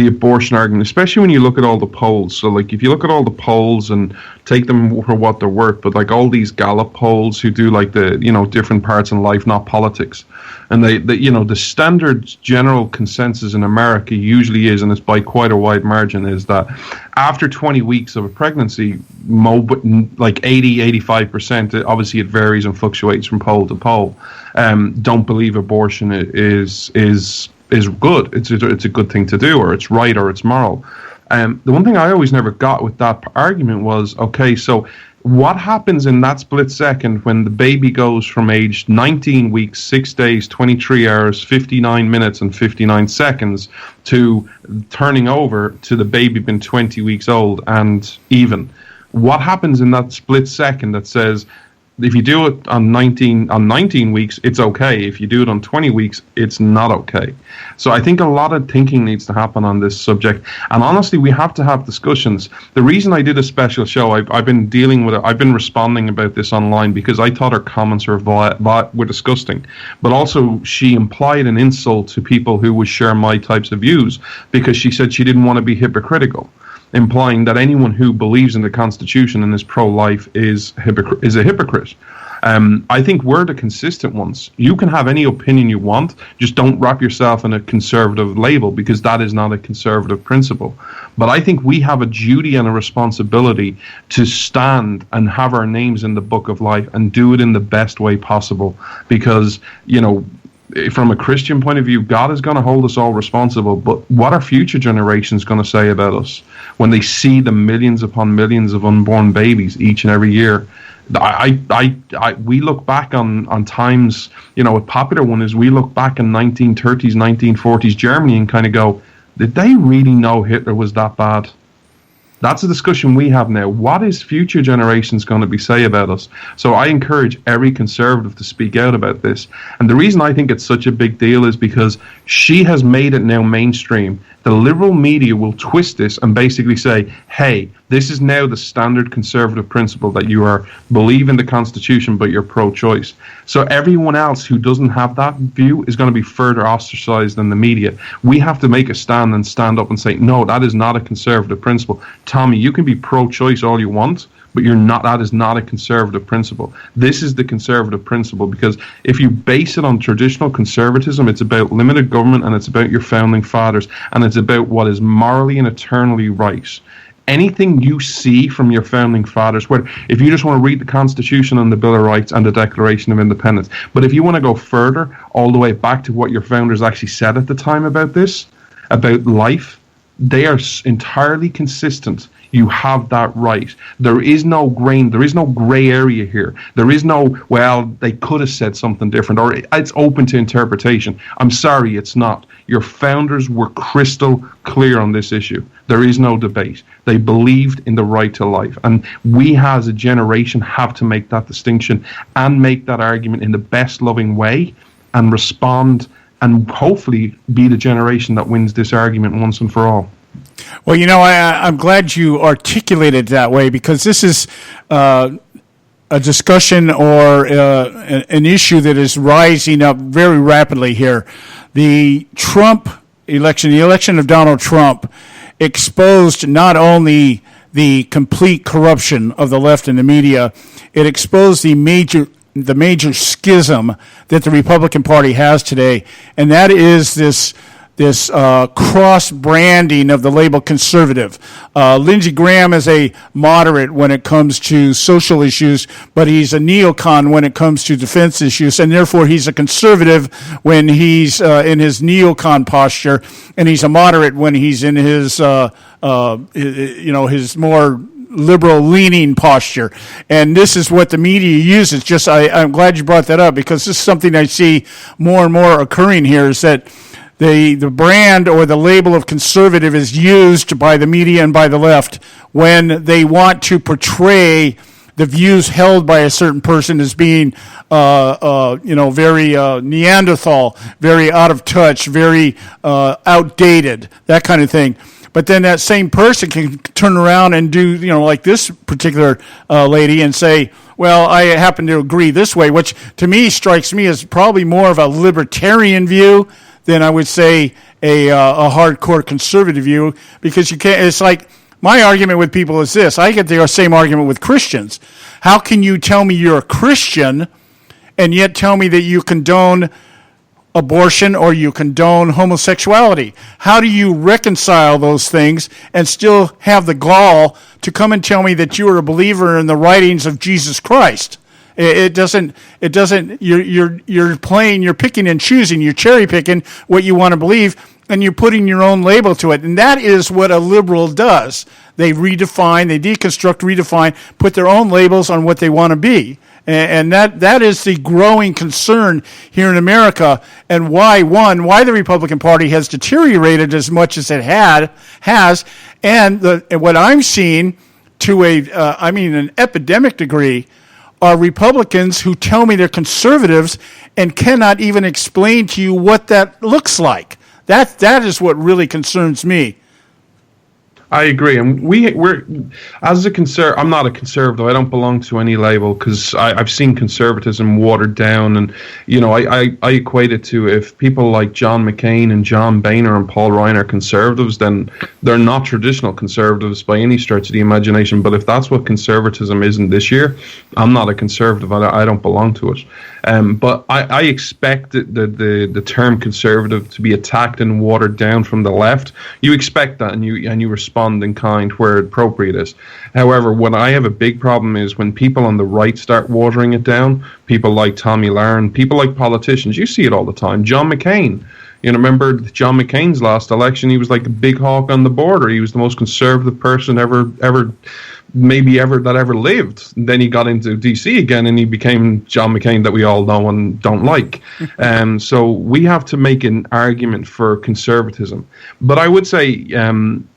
abortion argument, especially when you look at all the polls. So, like, if you look at all the polls and take them for what they're worth, but like all these Gallup polls who do like the, different parts in life, not politics. And the standard general consensus in America usually is, and it's by quite a wide margin, is that after 20 weeks of a pregnancy, like 80-85%, obviously it varies and fluctuates from poll to poll, don't believe abortion is good. It's a good thing to do, or it's right, or it's moral. The one thing I always never got with that argument was, okay, so what happens in that split second when the baby goes from age 19 weeks, 6 days, 23 hours, 59 minutes, and 59 seconds to turning over to the baby being 20 weeks old and even? What happens in that split second that says, if you do it on 19 weeks, it's okay. If you do it on 20 weeks, it's not okay. So I think a lot of thinking needs to happen on this subject. And honestly, we have to have discussions. The reason I did a special show, I've been dealing with it. I've been responding about this online because I thought her comments were disgusting. But also, she implied an insult to people who would share my types of views because she said she didn't want to be hypocritical, implying that anyone who believes in the Constitution and is pro-life is a hypocrite. I think we're the consistent ones. You can have any opinion you want, just don't wrap yourself in a conservative label, because that is not a conservative principle. But I think we have a duty and a responsibility to stand and have our names in the book of life and do it in the best way possible, because, from a Christian point of view, God is going to hold us all responsible. But what are future generations going to say about us when they see the millions upon millions of unborn babies each and every year? We look back on times, a popular one is we look back in 1930s, 1940s Germany and kind of go, did they really know Hitler was that bad? That's a discussion we have now. What is future generations going to be say about us? So I encourage every conservative to speak out about this. And the reason I think it's such a big deal is because she has made it now mainstream. The liberal media will twist this and basically say, hey, this is now the standard conservative principle that you are believe in the Constitution, but you're pro-choice. So everyone else who doesn't have that view is going to be further ostracized than the media. We have to make a stand and stand up and say, no, that is not a conservative principle. Tommy, you can be pro-choice all you want, but you're not. That is not a conservative principle. This is the conservative principle, because if you base it on traditional conservatism, it's about limited government and it's about your founding fathers and it's about what is morally and eternally right. Anything you see from your founding fathers, if you just want to read the Constitution and the Bill of Rights and the Declaration of Independence, but if you want to go further, all the way back to what your founders actually said at the time about this, about life, they are entirely consistent. You have that right. There is no gray area here. There is no, well, they could have said something different, or it's open to interpretation. I'm sorry, it's not. Your founders were crystal clear on this issue. There is no debate. They believed in the right to life. And we as a generation have to make that distinction and make that argument in the best loving way and respond and hopefully be the generation that wins this argument once and for all. Well, I'm glad you articulated that way, because this is a discussion or an issue that is rising up very rapidly here. The Trump election, the election of Donald Trump, exposed not only the complete corruption of the left and the media, it exposed the major schism that the Republican Party has today, and that is this cross-branding of the label conservative. Lindsey Graham is a moderate when it comes to social issues, but he's a neocon when it comes to defense issues, and therefore he's a conservative when he's in his neocon posture, and he's a moderate when he's in his his more liberal-leaning posture. And this is what the media uses. I'm glad you brought that up, because this is something I see more and more occurring here, is that the brand or the label of conservative is used by the media and by the left when they want to portray the views held by a certain person as being, very Neanderthal, very out of touch, very outdated, that kind of thing. But then that same person can turn around and do, like this particular lady, and say, well, I happen to agree this way, which to me strikes me as probably more of a libertarian view than I would say a hardcore conservative view, because you can't. It's like my argument with people is this. I get the same argument with Christians. How can you tell me you're a Christian and yet tell me that you condone abortion or you condone homosexuality? How do you reconcile those things and still have the gall to come and tell me that you are a believer in the writings of Jesus Christ? It doesn't. You're picking and choosing. You're cherry picking what you want to believe, and you're putting your own label to it. And that is what a liberal does. They redefine, they deconstruct, redefine, put their own labels on what they want to be. And that is the growing concern here in America, and why the Republican Party has deteriorated as much as it has, and what I'm seeing to an epidemic degree are Republicans who tell me they're conservatives and cannot even explain to you what that looks like. That is what really concerns me. I agree, and we're as a I'm not a conservative. I don't belong to any label, because I've seen conservatism watered down, and I equate it to, if people like John McCain and John Boehner and Paul Ryan are conservatives, then they're not traditional conservatives by any stretch of the imagination. But if that's what conservatism isn't this year, I'm not a conservative. I don't belong to it. But I expect the term conservative to be attacked and watered down from the left. You expect that, and you respond respond in kind where appropriate is. However, what I have a big problem is when people on the right start watering it down, people like Tommy Lahren, people like politicians, you see it all the time. John McCain. You know, remember John McCain's last election? He was like a big hawk on the border. He was the most conservative person ever that ever lived. And then he got into DC again, and he became John McCain that we all know and don't like. So we have to make an argument for conservatism. But I would say,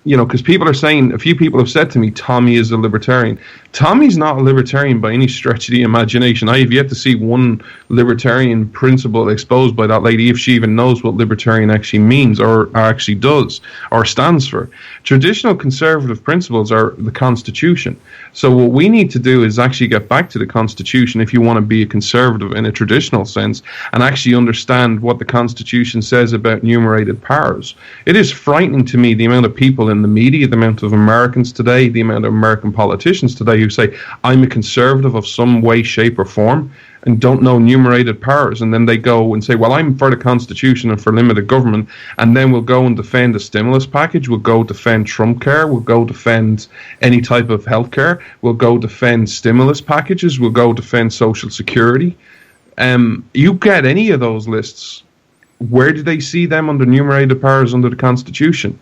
because people are saying, a few people have said to me, Tommy is a libertarian. Tommy's not a libertarian by any stretch of the imagination. I have yet to see one libertarian principle exposed by that lady, if she even knows what libertarian actually means or actually does or stands for. Traditional conservative principles are the Constitution. So what we need to do is actually get back to the Constitution if you want to be a conservative in a traditional sense and actually understand what the Constitution says about enumerated powers. It is frightening to me the amount of people in the media, the amount of Americans today, the amount of American politicians today who say, I'm a conservative of some way, shape, or form, and don't know enumerated powers, and then they go and say, well, I'm for the Constitution and for limited government, and then we'll go and defend the stimulus package, we'll go defend Trump care, we'll go defend any type of health care, we'll go defend stimulus packages, we'll go defend Social Security. You get any of those lists, where do they see them under enumerated powers under the Constitution?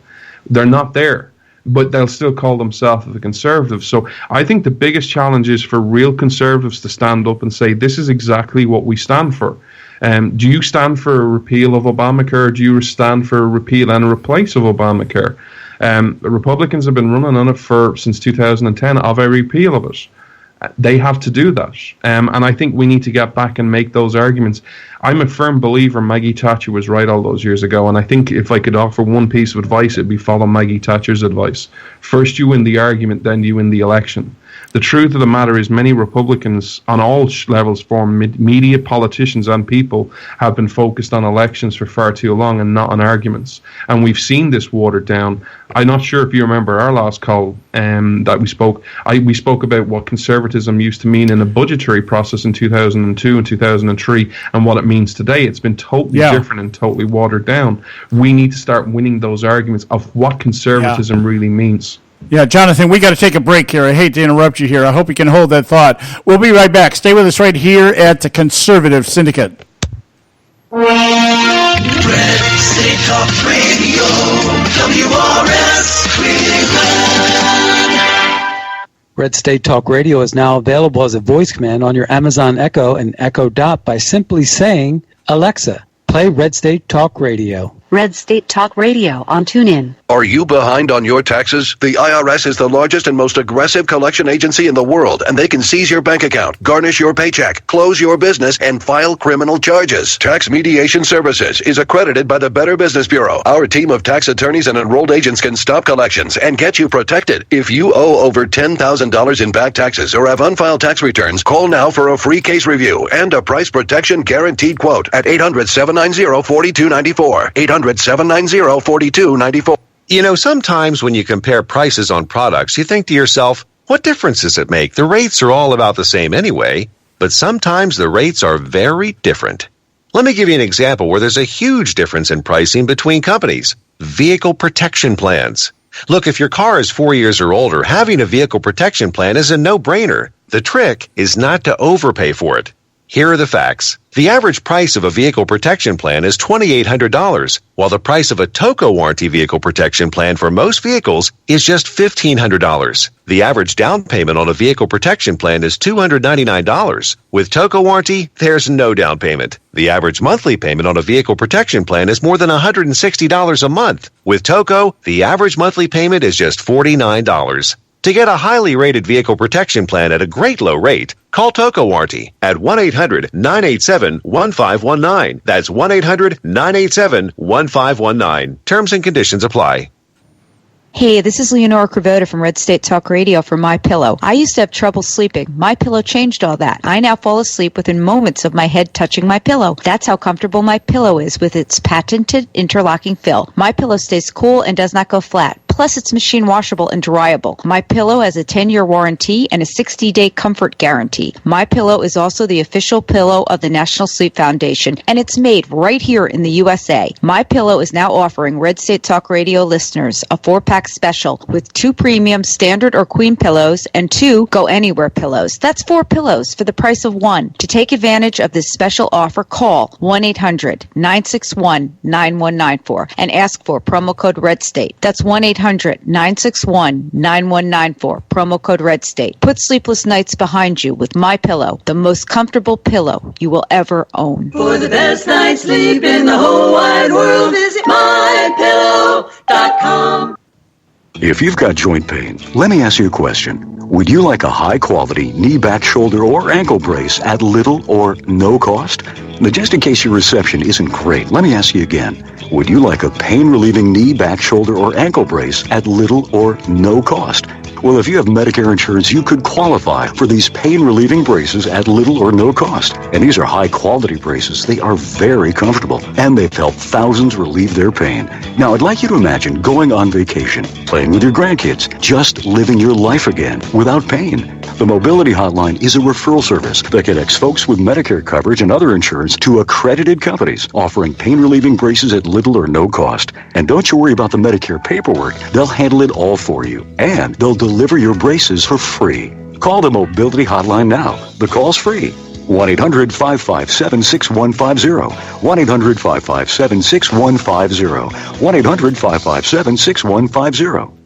They're not there. But they'll still call themselves the conservatives. So I think the biggest challenge is for real conservatives to stand up and say, this is exactly what we stand for. Do you stand for a repeal of Obamacare, or do you stand for a repeal and a replace of Obamacare? The Republicans have been running on it since 2010 of a repeal of it. They have to do that. And I think we need to get back and make those arguments. I'm a firm believer Maggie Thatcher was right all those years ago, and I think if I could offer one piece of advice, it'd be follow Maggie Thatcher's advice. First you win the argument, then you win the election. The truth of the matter is many Republicans on all levels, from media, politicians and people, have been focused on elections for far too long and not on arguments. And we've seen this watered down. I'm not sure if you remember our last call that we spoke. We spoke about what conservatism used to mean in a budgetary process in 2002 and 2003 and what it means today. It's been totally different and totally watered down. We need to start winning those arguments of what conservatism really means. Yeah, Jonathan, we got to take a break here. I hate to interrupt you here. I hope you can hold that thought. We'll be right back. Stay with us right here at the Conservative Syndicate. Red State Talk Radio, WRS Cleveland. Red State Talk Radio is now available as a voice command on your Amazon Echo and Echo Dot by simply saying, Alexa, play Red State Talk Radio. Red State Talk Radio on TuneIn. Are you behind on your taxes? The IRS is the largest and most aggressive collection agency in the world, and they can seize your bank account, garnish your paycheck, close your business, and file criminal charges. Tax Mediation Services is accredited by the Better Business Bureau. Our team of tax attorneys and enrolled agents can stop collections and get you protected. If you owe over $10,000 in back taxes or have unfiled tax returns, call now for a free case review and a price protection guaranteed quote at 800-790-4294. 800-790-4294. You know, sometimes when you compare prices on products, you think to yourself, what difference does it make? The rates are all about the same anyway, but sometimes the rates are very different. Let me give you an example where there's a huge difference in pricing between companies. Vehicle protection plans. Look, if your car is 4 years or older, having a vehicle protection plan is a no-brainer. The trick is not to overpay for it. Here are the facts. The average price of a vehicle protection plan is $2,800, while the price of a TOCO warranty vehicle protection plan for most vehicles is just $1,500. The average down payment on a vehicle protection plan is $299. With TOCO warranty, there's no down payment. The average monthly payment on a vehicle protection plan is more than $160 a month. With TOCO, the average monthly payment is just $49. To get a highly rated vehicle protection plan at a great low rate, call TOCO Warranty at 1-800-987-1519. That's 1-800-987-1519. Terms and conditions apply. Hey, this is Leonora Cravota from Red State Talk Radio for MyPillow. I used to have trouble sleeping. MyPillow changed all that. I now fall asleep within moments of my head touching my pillow. That's how comfortable MyPillow is with its patented interlocking fill. MyPillow stays cool and does not go flat. Plus, it's machine washable and dryable. My Pillow has a 10-year warranty and a 60-day comfort guarantee. My Pillow is also the official pillow of the National Sleep Foundation, and it's made right here in the USA. My Pillow is now offering Red State Talk Radio listeners a 4-pack special with 2 premium standard or queen pillows and 2 Go Anywhere pillows. That's 4 pillows for the price of 1. To take advantage of this special offer, call 1-800-961-9194 and ask for promo code Red State. That's 1-800-961-9194, promo code Red State. Put sleepless nights behind you with My Pillow, the most comfortable pillow you will ever own. For the best night's sleep in the whole wide world, visit mypillow.com. If you've got joint pain, let me ask you a question. Would you like a high-quality knee, back, shoulder, or ankle brace at little or no cost? Now, just in case your reception isn't great, let me ask you again. Would you like a pain-relieving knee, back, shoulder, or ankle brace at little or no cost? Well, if you have Medicare insurance, you could qualify for these pain-relieving braces at little or no cost. And these are high-quality braces. They are very comfortable, and they've helped thousands relieve their pain. Now, I'd like you to imagine going on vacation, playing with your grandkids, just living your life again without pain. The Mobility Hotline is a referral service that connects folks with Medicare coverage and other insurance to accredited companies offering pain-relieving braces at little or no cost. And don't you worry about the Medicare paperwork. They'll handle it all for you. And they'll deliver your braces for free. Call the Mobility Hotline now. The call's free. 1-800-557-6150. 1-800-557-6150. 1-800-557-6150.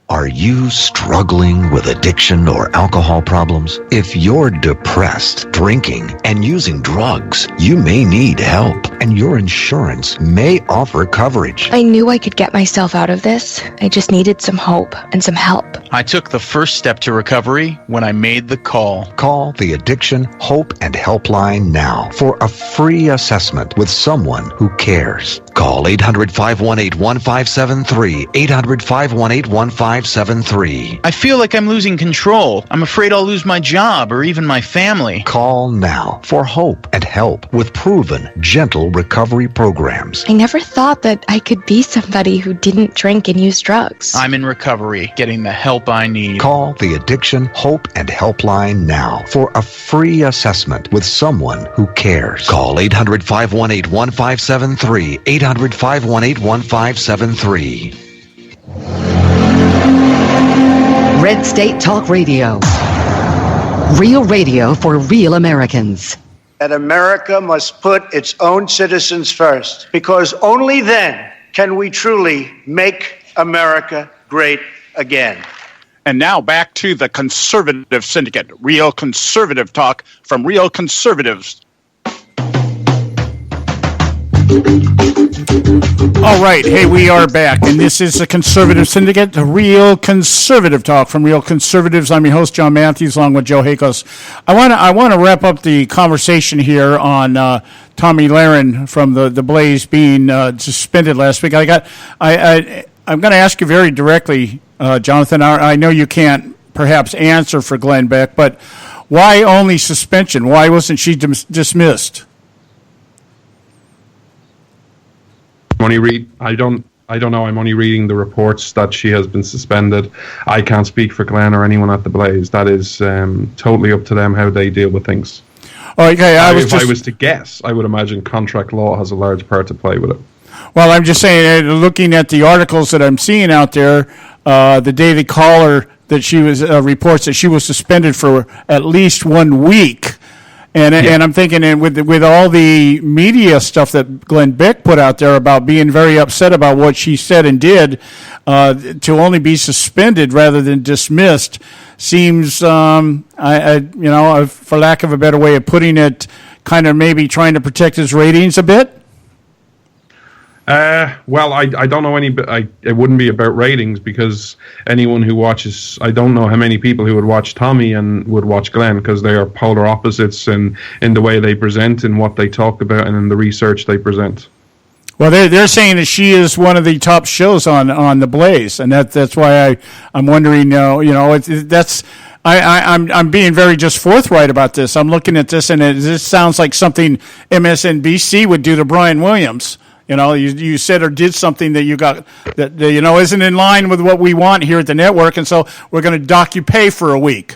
Are you struggling with addiction or alcohol problems? If you're depressed, drinking, and using drugs, you may need help, and your insurance may offer coverage. I knew I could get myself out of this. I just needed some hope and some help. I took the first step to recovery when I made the call. Call the Addiction, Hope, and Helpline now for a free assessment with someone who cares. Call 800-518-1573, 800-518-1573. I feel like I'm losing control. I'm afraid I'll lose my job or even my family. Call now for hope and help with proven, gentle recovery programs. I never thought that I could be somebody who didn't drink and use drugs. I'm in recovery, getting the help I need. Call the Addiction, Hope, and Helpline now for a free assessment with someone who cares. Call 800-518-1573, 800-518-1573. Red State Talk Radio. Real radio for real Americans. That America must put its own citizens first, because only then can we truly make America great again. And now back to the Conservative Syndicate, real conservative talk from real conservatives. All right, hey, we are back, and this is the Conservative Syndicate, the real conservative talk from real conservatives. I'm your host, John Matthews, along with Joe Hakos. I want to wrap up the conversation here on Tommy Lahren from the Blaze being suspended last week. I'm going to ask you very directly, Jonathan. I know you can't perhaps answer for Glenn Beck, but why only suspension? Why wasn't she dismissed? I don't know. I'm only reading the reports that she has been suspended. I can't speak for Glenn or anyone at the Blaze. That is totally up to them how they deal with things. Okay, I was to guess, I would imagine contract law has a large part to play with it. Well, I'm just saying, looking at the articles that I'm seeing out there, the Daily Caller that she was reports that she was suspended for at least 1 week. And I'm thinking, with all the media stuff that Glenn Beck put out there about being very upset about what she said and did, to only be suspended rather than dismissed seems, for lack of a better way of putting it, kind of maybe trying to protect his ratings a bit. Well, I don't know it wouldn't be about ratings, because anyone who watches, I don't know how many people who would watch Tommy and would watch Glenn, because they are polar opposites in the way they present and what they talk about and in the research they present. Well, they're saying that she is one of the top shows on the Blaze, and that's why I'm wondering. I'm being very just forthright about this. I'm looking at this, and this sounds like something MSNBC would do to Brian Williams. You said or did something that you got that isn't in line with what we want here at the network, and so we're going to dock you pay for a week.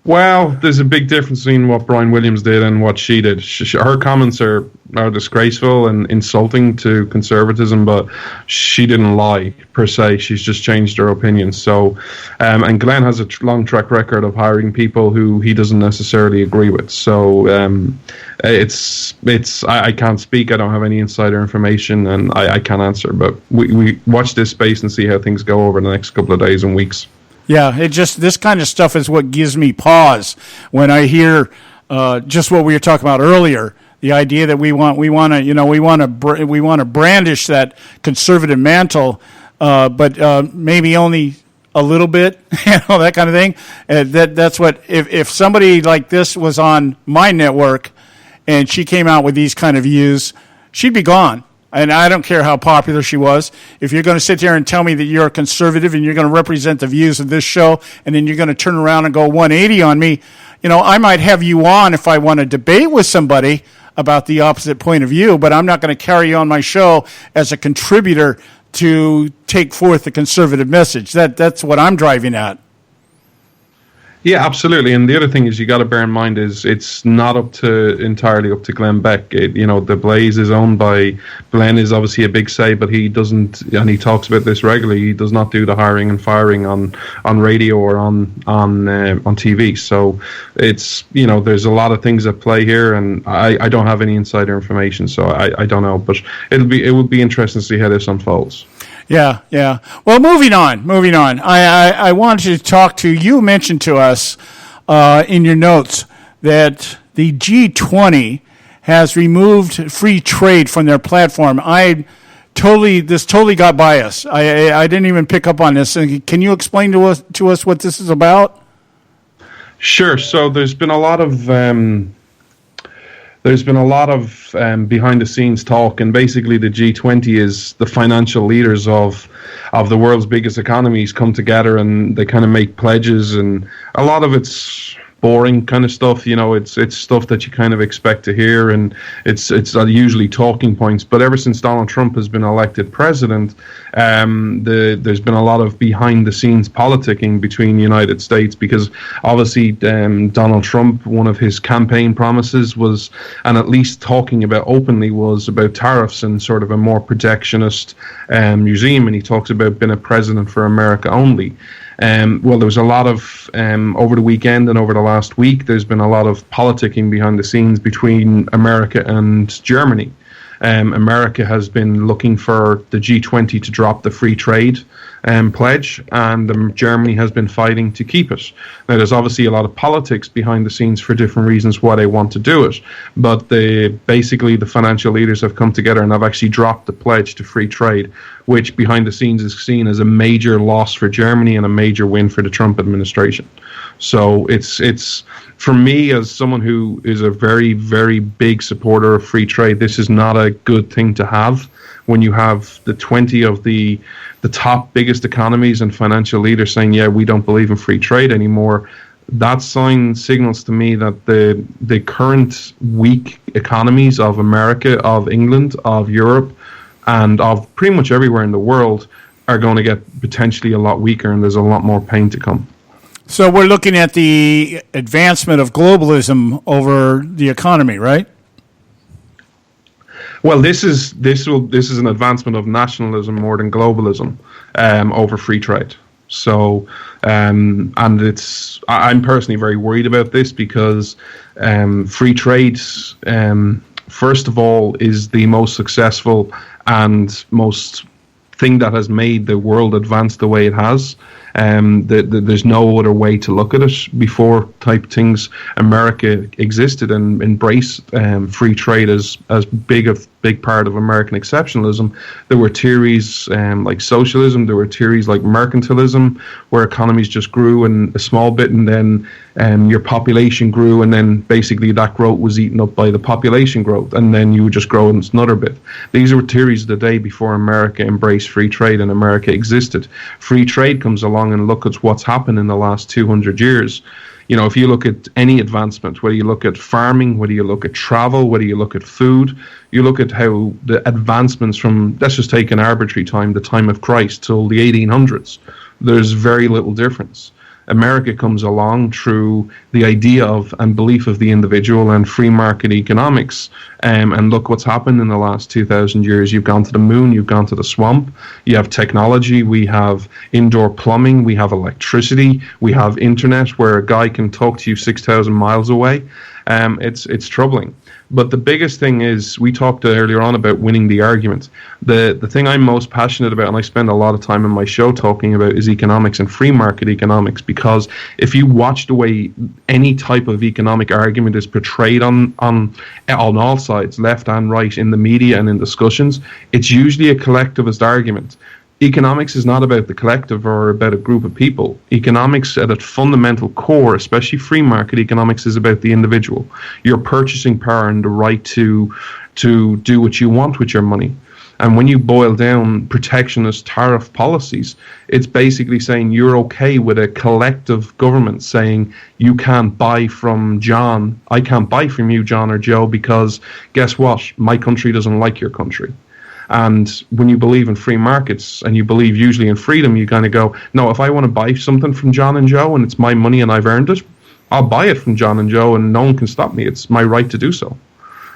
Well, there's a big difference between what Brian Williams did and what she did. Her comments are disgraceful and insulting to conservatism, but she didn't lie, per se. She's just changed her opinion. So, and Glenn has a long track record of hiring people who he doesn't necessarily agree with. So, I can't speak. I don't have any insider information, and I can't answer. But we watch this space and see how things go over the next couple of days and weeks. Yeah, this kind of stuff is what gives me pause when I hear just what we were talking about earlier. The idea that we want to brandish that conservative mantle, but maybe only a little bit, that kind of thing. That's what if somebody like this was on my network and she came out with these kind of views, she'd be gone. And I don't care how popular she was. If you're going to sit there and tell me that you're a conservative and you're going to represent the views of this show, and then you're going to turn around and go 180 on me, I might have you on if I want to debate with somebody about the opposite point of view, but I'm not going to carry you on my show as a contributor to take forth the conservative message. That's what I'm driving at. Yeah, absolutely. And the other thing is you got to bear in mind is it's not entirely up to Glenn Beck. The Blaze is owned by Glenn is obviously a big say, but he doesn't, and he talks about this regularly. He does not do the hiring and firing on radio or on TV. So it's there's a lot of things at play here, and I don't have any insider information, so I don't know. But it would be interesting to see how this unfolds. Yeah. Well, moving on. I wanted to talk to you. Mentioned to us in your notes that the G20 has removed free trade from their platform. This totally got by us. I didn't even pick up on this. Can you explain to us what this is about? Sure. So there's been a lot of behind the scenes talk, and basically the G20 is the financial leaders of the world's biggest economies come together and they kind of make pledges, and a lot of it's boring kind of stuff. It's stuff that you kind of expect to hear, and it's usually talking points. But ever since Donald Trump has been elected president, there's been a lot of behind the scenes politicking between the United States, because obviously Donald Trump, one of his campaign promises was, and at least talking about openly, was about tariffs and sort of a more protectionist regime, and he talks about being a president for America only. Well, there was a lot of, over the weekend and over the last week, there's been a lot of politicking behind the scenes between America and Germany. America has been looking for the G20 to drop the free trade pledge, and Germany has been fighting to keep it. Now, there's obviously a lot of politics behind the scenes for different reasons why they want to do it, but basically the financial leaders have come together and have actually dropped the pledge to free trade, which behind the scenes is seen as a major loss for Germany and a major win for the Trump administration. So it's for me, as someone who is a very, very big supporter of free trade, this is not a good thing to have when you have the 20 of the top biggest economies and financial leaders saying, yeah, we don't believe in free trade anymore. That signals to me that the current weak economies of America, of England, of Europe, and of pretty much everywhere in the world are going to get potentially a lot weaker, and there's a lot more pain to come. So we're looking at the advancement of globalism over the economy, right? Well, this is an advancement of nationalism more than globalism over free trade. So, and I'm personally very worried about this, because free trade, first of all, is the most successful and most thing that has made the world advance the way it has. There's no other way to look at it. Before type things, America existed and embraced free trade as big part of American exceptionalism. There were theories like socialism, there were theories like mercantilism, where economies just grew in a small bit, and then your population grew, and then basically that growth was eaten up by the population growth, and then you would just grow another bit. These were theories of the day before America embraced free trade and America existed. Free trade comes along, and look at what's happened in the last 200 years. If you look at any advancement, whether you look at farming, whether you look at travel, whether you look at food, you look at how the advancements from, let's just take an arbitrary time, the time of Christ till the 1800s, there's very little difference. America comes along through the idea of and belief of the individual and free market economics. And look what's happened in the last 2,000 years. You've gone to the moon, you've gone to the swamp, you have technology, we have indoor plumbing, we have electricity, we have internet where a guy can talk to you 6,000 miles away. It's troubling. But the biggest thing is, we talked earlier on about winning the argument. The thing I'm most passionate about, and I spend a lot of time in my show talking about, is economics and free market economics. Because if you watch the way any type of economic argument is portrayed on all sides, left and right, in the media and in discussions, it's usually a collectivist argument. Economics is not about the collective or about a group of people. Economics at its fundamental core, especially free market economics, is about the individual. Your purchasing power and the right to do what you want with your money. And when you boil down protectionist tariff policies, it's basically saying you're okay with a collective government saying you can't buy from John. I can't buy from you, John or Joe, because guess what? My country doesn't like your country. And when you believe in free markets and you believe usually in freedom, you kind of go, no, if I want to buy something from John and Joe and it's my money and I've earned it, I'll buy it from John and Joe and no one can stop me. It's my right to do so.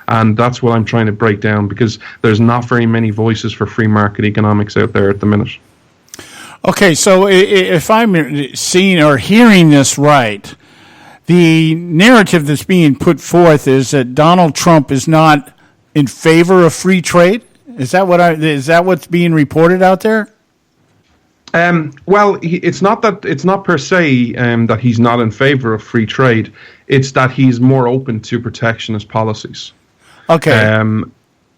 And that's what I'm trying to break down, because there's not very many voices for free market economics out there at the minute. Okay, so if I'm seeing or hearing this right, the narrative that's being put forth is that Donald Trump is not in favor of free trade? Is that what's being reported out there? Well, it's not per se that he's not in favor of free trade. It's that he's more open to protectionist policies. Okay.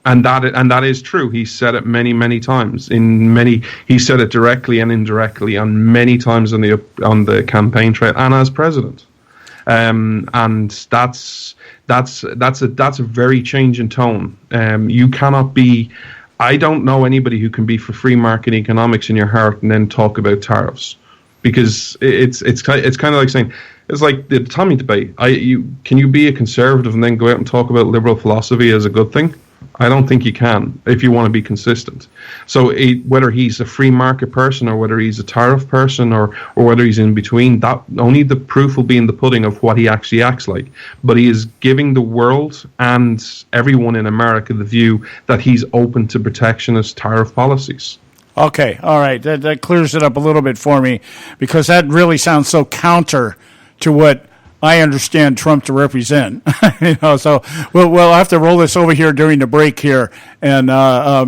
And that is true. He said it many times. He said it directly and indirectly, and many times on the campaign trail and as president. And that's a very change in tone. You cannot be. I don't know anybody who can be for free market economics in your heart and then talk about tariffs, because it's kind of like saying, it's like the Tommy debate. Can you be a conservative and then go out and talk about liberal philosophy as a good thing? I don't think you can if you want to be consistent. So whether he's a free market person or whether he's a tariff person or whether he's in between, that only the proof will be in the pudding of what he actually acts like. But he is giving the world and everyone in America the view that he's open to protectionist tariff policies. Okay, all right. That clears it up a little bit for me, because that really sounds so counter to what I understand Trump to represent. So we'll have to roll this over here during the break here, and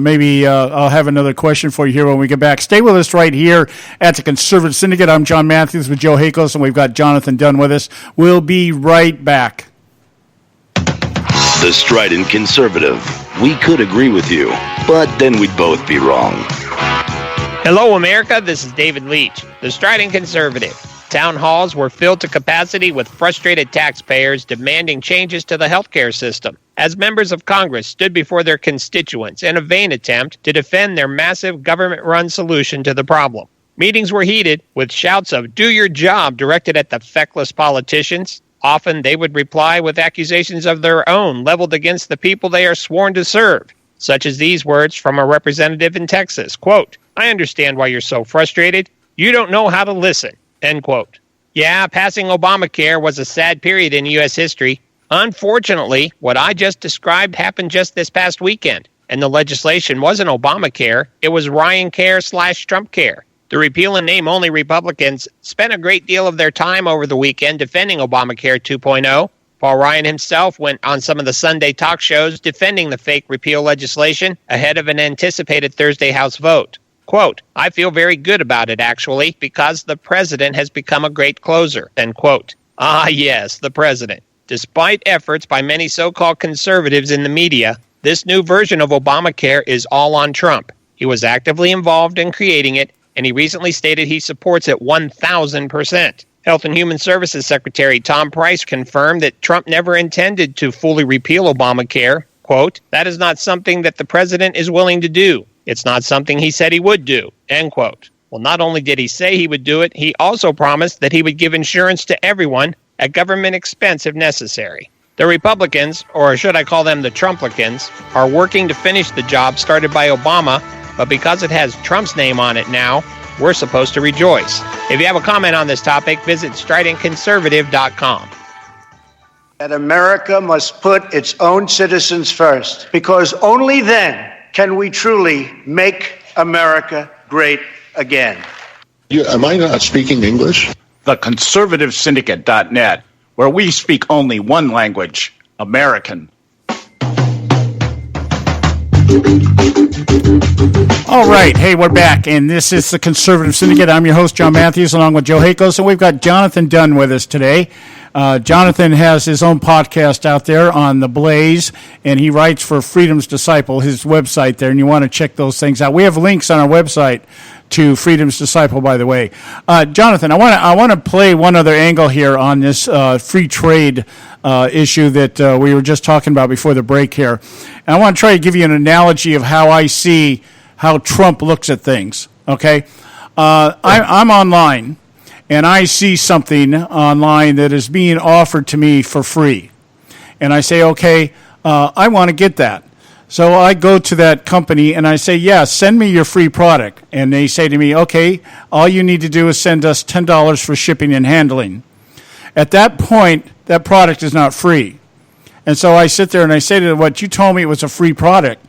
maybe I'll have another question for you here when we get back. Stay with us right here at the Conservative Syndicate. I'm John Matthews with Joe Hakos, and we've got Jonathan Dunn with us. We'll be right back. The Strident Conservative. We could agree with you, but then we'd both be wrong. Hello, America. This is David Leach, the Strident Conservative. Town halls were filled to capacity with frustrated taxpayers demanding changes to the healthcare system, as members of Congress stood before their constituents in a vain attempt to defend their massive government-run solution to the problem. Meetings were heated, with shouts of "do your job" directed at the feckless politicians. Often they would reply with accusations of their own leveled against the people they are sworn to serve, such as these words from a representative in Texas, quote, "I understand why you're so frustrated. You don't know how to listen." End quote. Yeah, passing Obamacare was a sad period in U.S. history. Unfortunately, what I just described happened just this past weekend, and the legislation wasn't Obamacare, it was Ryan-Care/Trump Care. The repeal and name-only Republicans spent a great deal of their time over the weekend defending Obamacare 2.0. Paul Ryan himself went on some of the Sunday talk shows defending the fake repeal legislation ahead of an anticipated Thursday House vote. Quote, "I feel very good about it, actually, because the president has become a great closer." End quote. Ah, yes, the president. Despite efforts by many so-called conservatives in the media, this new version of Obamacare is all on Trump. He was actively involved in creating it, and he recently stated he supports it 1,000%. Health and Human Services Secretary Tom Price confirmed that Trump never intended to fully repeal Obamacare. Quote, "That is not something that the president is willing to do. It's not something he said he would do." End quote. Well, not only did he say he would do it, he also promised that he would give insurance to everyone at government expense if necessary. The Republicans, or should I call them the Trumplicans, are working to finish the job started by Obama, but because it has Trump's name on it now, we're supposed to rejoice. If you have a comment on this topic, visit stridentconservative.com. That America must put its own citizens first, because only then can we truly make America great again. Am I not speaking English? The ConservativeSyndicate.net, where we speak only one language, American. All right. Hey, we're back, and this is the Conservative Syndicate. I'm your host, John Matthews, along with Joe Hakos, and we've got Jonathan Dunn with us today. Jonathan has his own podcast out there on The Blaze, and he writes for Freedom's Disciple, his website there, and you want to check those things out. We have links on our website to Freedom's Disciple, by the way. Jonathan, I want to play one other angle here on this free trade issue that we were just talking about before the break here. And I want to try to give you an analogy of how I see how Trump looks at things, okay? I'm online, and I see something online that is being offered to me for free. And I say, okay, I want to get that. So I go to that company and I say, yeah, send me your free product. And they say to me, okay, all you need to do is send us $10 for shipping and handling. At that point, that product is not free. And so I sit there and I say to them, what, you told me it was a free product.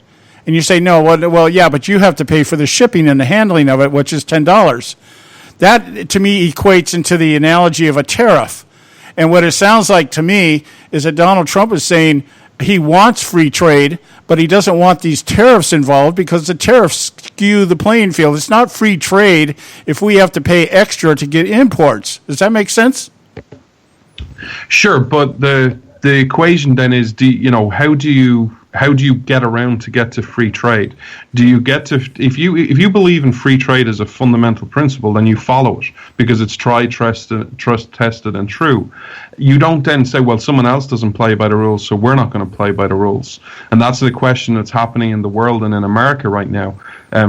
And you say, no, well, yeah, but you have to pay for the shipping and the handling of it, which is $10. That, to me, equates into the analogy of a tariff. And what it sounds like to me is that Donald Trump is saying he wants free trade, but he doesn't want these tariffs involved because the tariffs skew the playing field. It's not free trade if we have to pay extra to get imports. Does that make sense? Sure, but the equation then is, how do you get around to get to free trade? Do you get to, if you believe in free trade as a fundamental principle, then you follow it because it's tried, tested, and true. You don't then say, well, someone else doesn't play by the rules, so we're not going to play by the rules. And that's the question that's happening in the world and in America right now.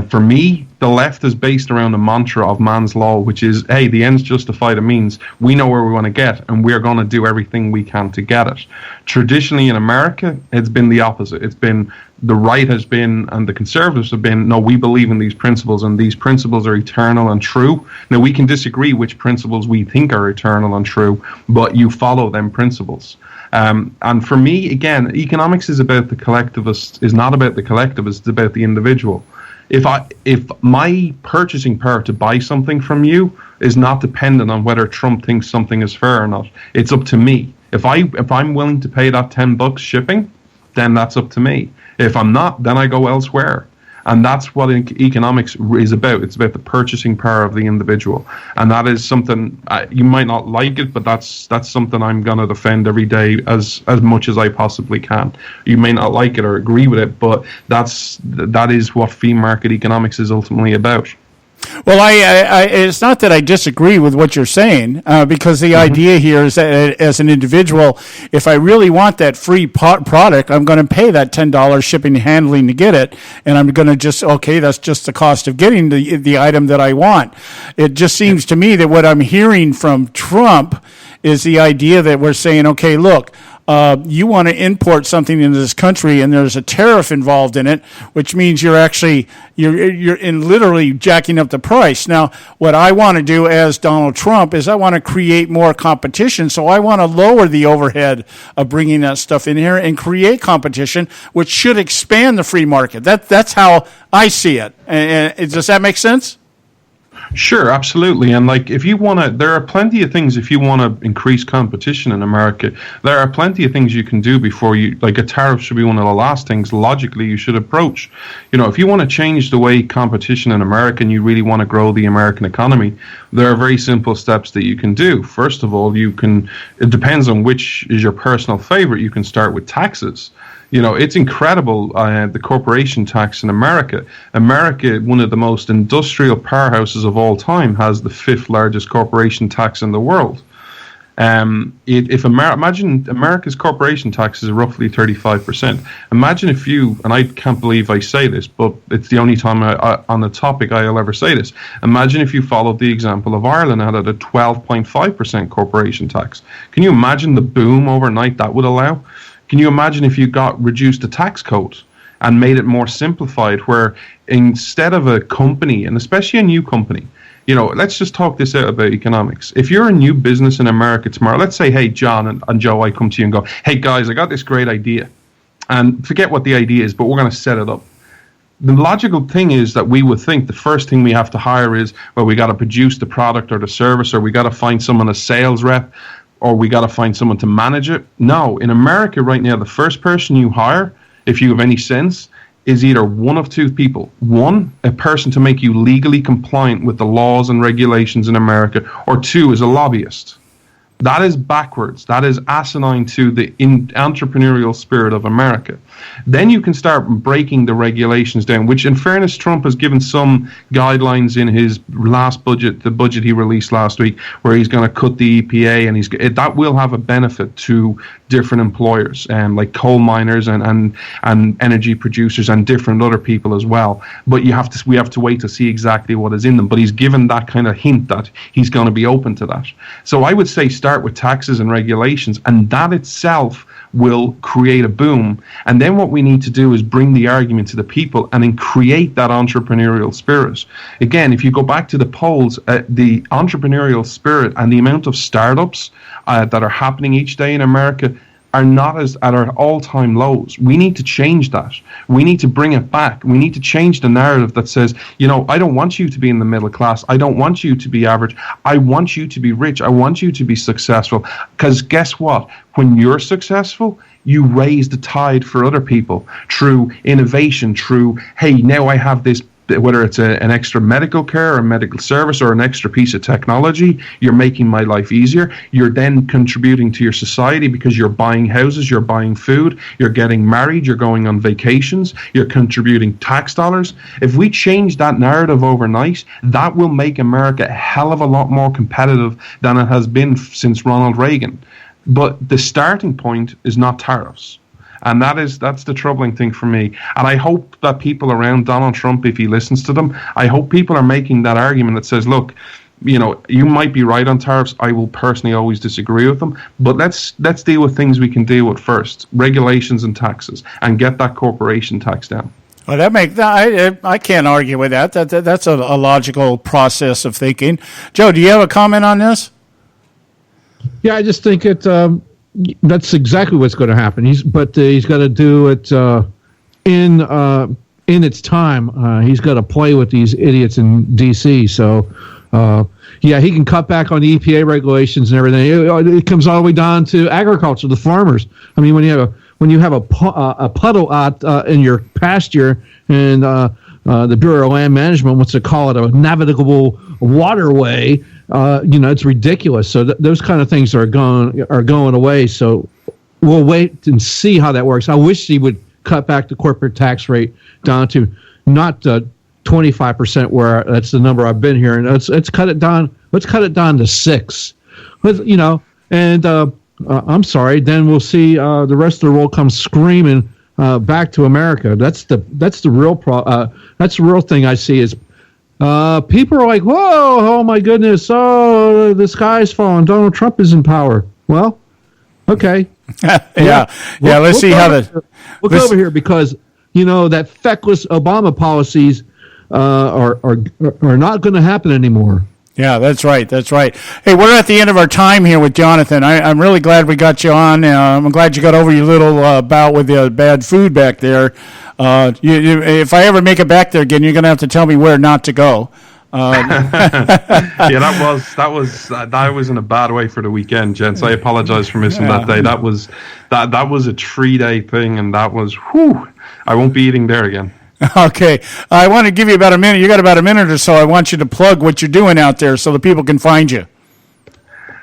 For me, the left is based around the mantra of man's law, which is, hey, the ends justify the means. We know where we want to get, and we're going to do everything we can to get it. Traditionally in America, it's been the opposite. It's been the right has been, and the conservatives have been, no, we believe in these principles, and these principles are eternal and true. Now, we can disagree which principles we think are eternal and true, but you follow them principles. And for me, again, economics is about the collectivist, is not about the collectivist, it's about the individual. If my purchasing power to buy something from you is not dependent on whether Trump thinks something is fair or not, it's up to me. If I'm willing to pay that $10 shipping, then that's up to me. If I'm not, then I go elsewhere. And that's what economics is about. It's about the purchasing power of the individual. And that is something, you might not like it, but that's something I'm going to defend every day as much as I possibly can. You may not like it or agree with it, but that is what free market economics is ultimately about. Well, it's not that I disagree with what you're saying, because the idea here is that as an individual, if I really want that free product, I'm going to pay that $10 shipping and handling to get it, and I'm going to that's just the cost of getting the item that I want. It just seems to me that what I'm hearing from Trump is the idea that we're saying, okay, look, you want to import something into this country and there's a tariff involved in it, which means you're in literally jacking up the price. Now, what I want to do as Donald Trump is I want to create more competition. So I want to lower the overhead of bringing that stuff in here and create competition, which should expand the free market. That's how I see it. Does that make sense? Sure, absolutely. And if you want to, there are plenty of things, if you want to increase competition in America, there are plenty of things you can do before a tariff should be one of the last things logically you should approach. If you want to change the way competition in America and you really want to grow the American economy, there are very simple steps that you can do. First of all, it depends on which is your personal favorite. You can start with taxes. It's incredible, the corporation tax in America. America, one of the most industrial powerhouses of all time, has the 5th largest corporation tax in the world. Imagine America's corporation taxes are roughly 35%. Imagine if you, and I can't believe I say this, but it's the only time on the topic I'll ever say this. Imagine if you followed the example of Ireland and had a 12.5% corporation tax. Can you imagine the boom overnight that would allow? Can you imagine if you reduced the tax code and made it more simplified, where instead of a company, and especially a new company, let's just talk this out about economics. If you're a new business in America tomorrow, let's say, hey, John and Joe, I come to you and go, hey, guys, I got this great idea. And forget what the idea is, but we're going to set it up. The logical thing is that we would think the first thing we have to hire is, well, we got to produce the product or the service, or we got to find someone, a sales rep, or we got to find someone to manage it. No, in America right now, the first person you hire, if you have any sense, is either one of two people. One, a person to make you legally compliant with the laws and regulations in America, or two, is a lobbyist. That is backwards. That is asinine to the entrepreneurial spirit of America. Then you can start breaking the regulations down, which in fairness, Trump has given some guidelines in his last budget, the budget he released last week, where he's going to cut the EPA, and that will have a benefit to different employers, like coal miners and energy producers and different other people as well. But we have to wait to see exactly what is in them. But he's given that kind of hint that he's going to be open to that. So I would say start with taxes and regulations, and that itself will create a boom. And then what we need to do is bring the argument to the people and then create that entrepreneurial spirit. Again, if you go back to the polls, the entrepreneurial spirit and the amount of startups that are happening each day in America are not at our all-time lows. We need to change that. We need to bring it back. We need to change the narrative that says, I don't want you to be in the middle class. I don't want you to be average. I want you to be rich. I want you to be successful. Because guess what? When you're successful, you raise the tide for other people through innovation, through, hey, now I have this, whether it's an extra medical care or a medical service or an extra piece of technology, you're making my life easier. You're then contributing to your society because you're buying houses, you're buying food, you're getting married, you're going on vacations, you're contributing tax dollars. If we change that narrative overnight, that will make America a hell of a lot more competitive than it has been since Ronald Reagan. But the starting point is not tariffs. And that's the troubling thing for me. And I hope that people around Donald Trump, if he listens to them, I hope people are making that argument that says, look, you might be right on tariffs. I will personally always disagree with them. But let's deal with things we can deal with first, regulations and taxes, and get that corporation tax down. Well, I can't argue with that. That's a logical process of thinking. Joe, do you have a comment on this? Yeah, I just think that's exactly what's going to happen. He's got to do it in its time. He's got to play with these idiots in D.C. So, he can cut back on the EPA regulations and everything. It comes all the way down to agriculture, the farmers. I mean, when you have a puddle out in your pasture, and the Bureau of Land Management wants to call it a navigable waterway. It's ridiculous. So those kind of things are going away. So we'll wait and see how that works. I wish he would cut back the corporate tax rate down to not 25%, where that's the number I've been hearing. Let's cut it down. Let's cut it down to 6%. And I'm sorry. Then we'll see the rest of the world come screaming back to America. That's the real that's the real thing I see is. People are like, whoa, oh my goodness, oh, the sky's falling, Donald Trump is in power. Well, okay. Let's see how Look over here, because, that feckless Obama policies are not going to happen anymore. Yeah, that's right. Hey, we're at the end of our time here with Jonathan. I'm really glad we got you on. I'm glad you got over your little bout with the bad food back there. If I ever make it back there again, you're going to have to tell me where not to go. That was in a bad way for the weekend, gents. I apologize for missing that day. That was a 3-day thing, and that was I won't be eating there again. Okay, I want to give you about a minute. You got about a minute or so. I want you to plug what you're doing out there so the people can find you.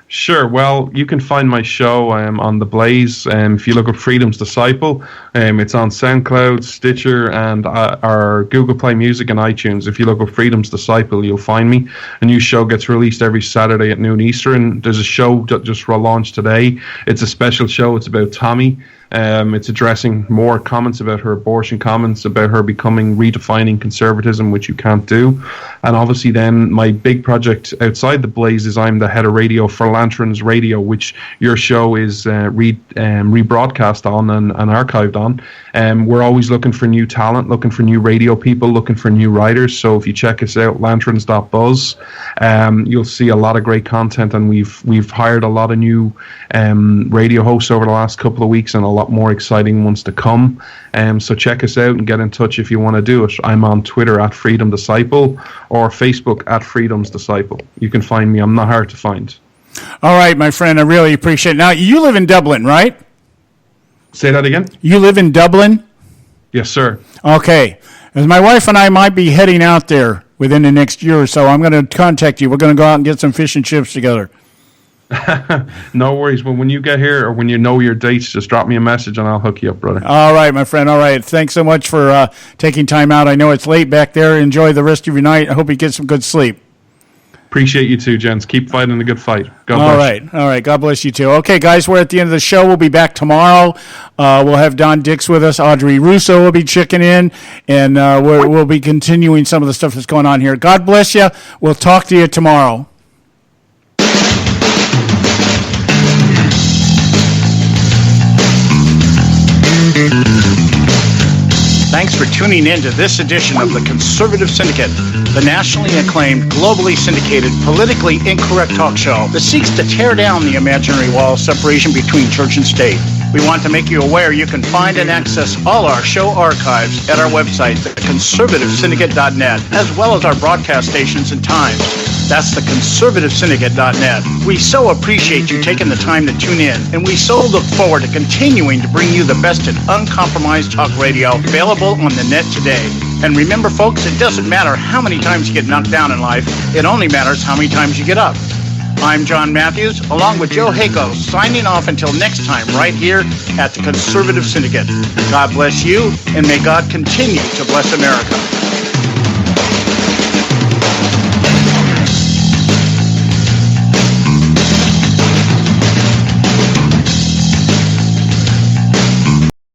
Sure. Well, you can find my show on The Blaze. If you look up Freedom's Disciple, it's on SoundCloud, Stitcher, and our Google Play Music and iTunes. If you look up Freedom's Disciple, you'll find me. A new show gets released every Saturday at noon Eastern. There's a show that just launched today. It's a special show. It's about Tommy. It's addressing more comments about her abortion, comments about her redefining conservatism, which you can't do. And obviously then my big project outside The Blaze is I'm the head of radio for Lanterns Radio, which your show is rebroadcast on and archived on. We're always looking for new talent, looking for new radio people, looking for new writers. So if you check us out, lanterns.buzz, you'll see a lot of great content, and we've hired a lot of new radio hosts over the last couple of weeks, and a lot more exciting ones to come. So check us out and get in touch if you want to do it. I'm on Twitter at Freedom Disciple or Facebook at Freedom's Disciple. You can find me. I'm not hard to find. All right, my friend. I really appreciate it. Now, you live in Dublin, right? Say that again? You live in Dublin? Yes, sir. Okay. As my wife and I might be heading out there within the next year or so, I'm going to contact you. We're going to go out and get some fish and chips together. No worries. Well, when you get here or when you know your dates, just drop me a message and I'll hook you up, brother. All right, my friend. All right. Thanks so much for taking time out. I know it's late back there. Enjoy the rest of your night. I hope you get some good sleep. Appreciate you too, gents. Keep fighting a good fight. God bless. All right. God bless you too. Okay, guys, we're at the end of the show. We'll be back tomorrow. We'll have Don Dix with us. Audrey Russo will be checking in, and we'll be continuing some of the stuff that's going on here. God bless you. We'll talk to you tomorrow. Thanks for tuning in to this edition of the Conservative Syndicate, the nationally acclaimed, globally syndicated, politically incorrect talk show that seeks to tear down the imaginary wall of separation between church and state. We want to make you aware you can find and access all our show archives at our website, theconservativesyndicate.net, as well as our broadcast stations and times. That's theconservativesyndicate.net. We so appreciate you taking the time to tune in, and we so look forward to continuing to bring you the best in uncompromised talk radio available on the net today. And remember, folks, it doesn't matter how many times you get knocked down in life. It only matters how many times you get up. I'm John Matthews, along with Joe Hayko, signing off until next time right here at the Conservative Syndicate. God bless you, and may God continue to bless America.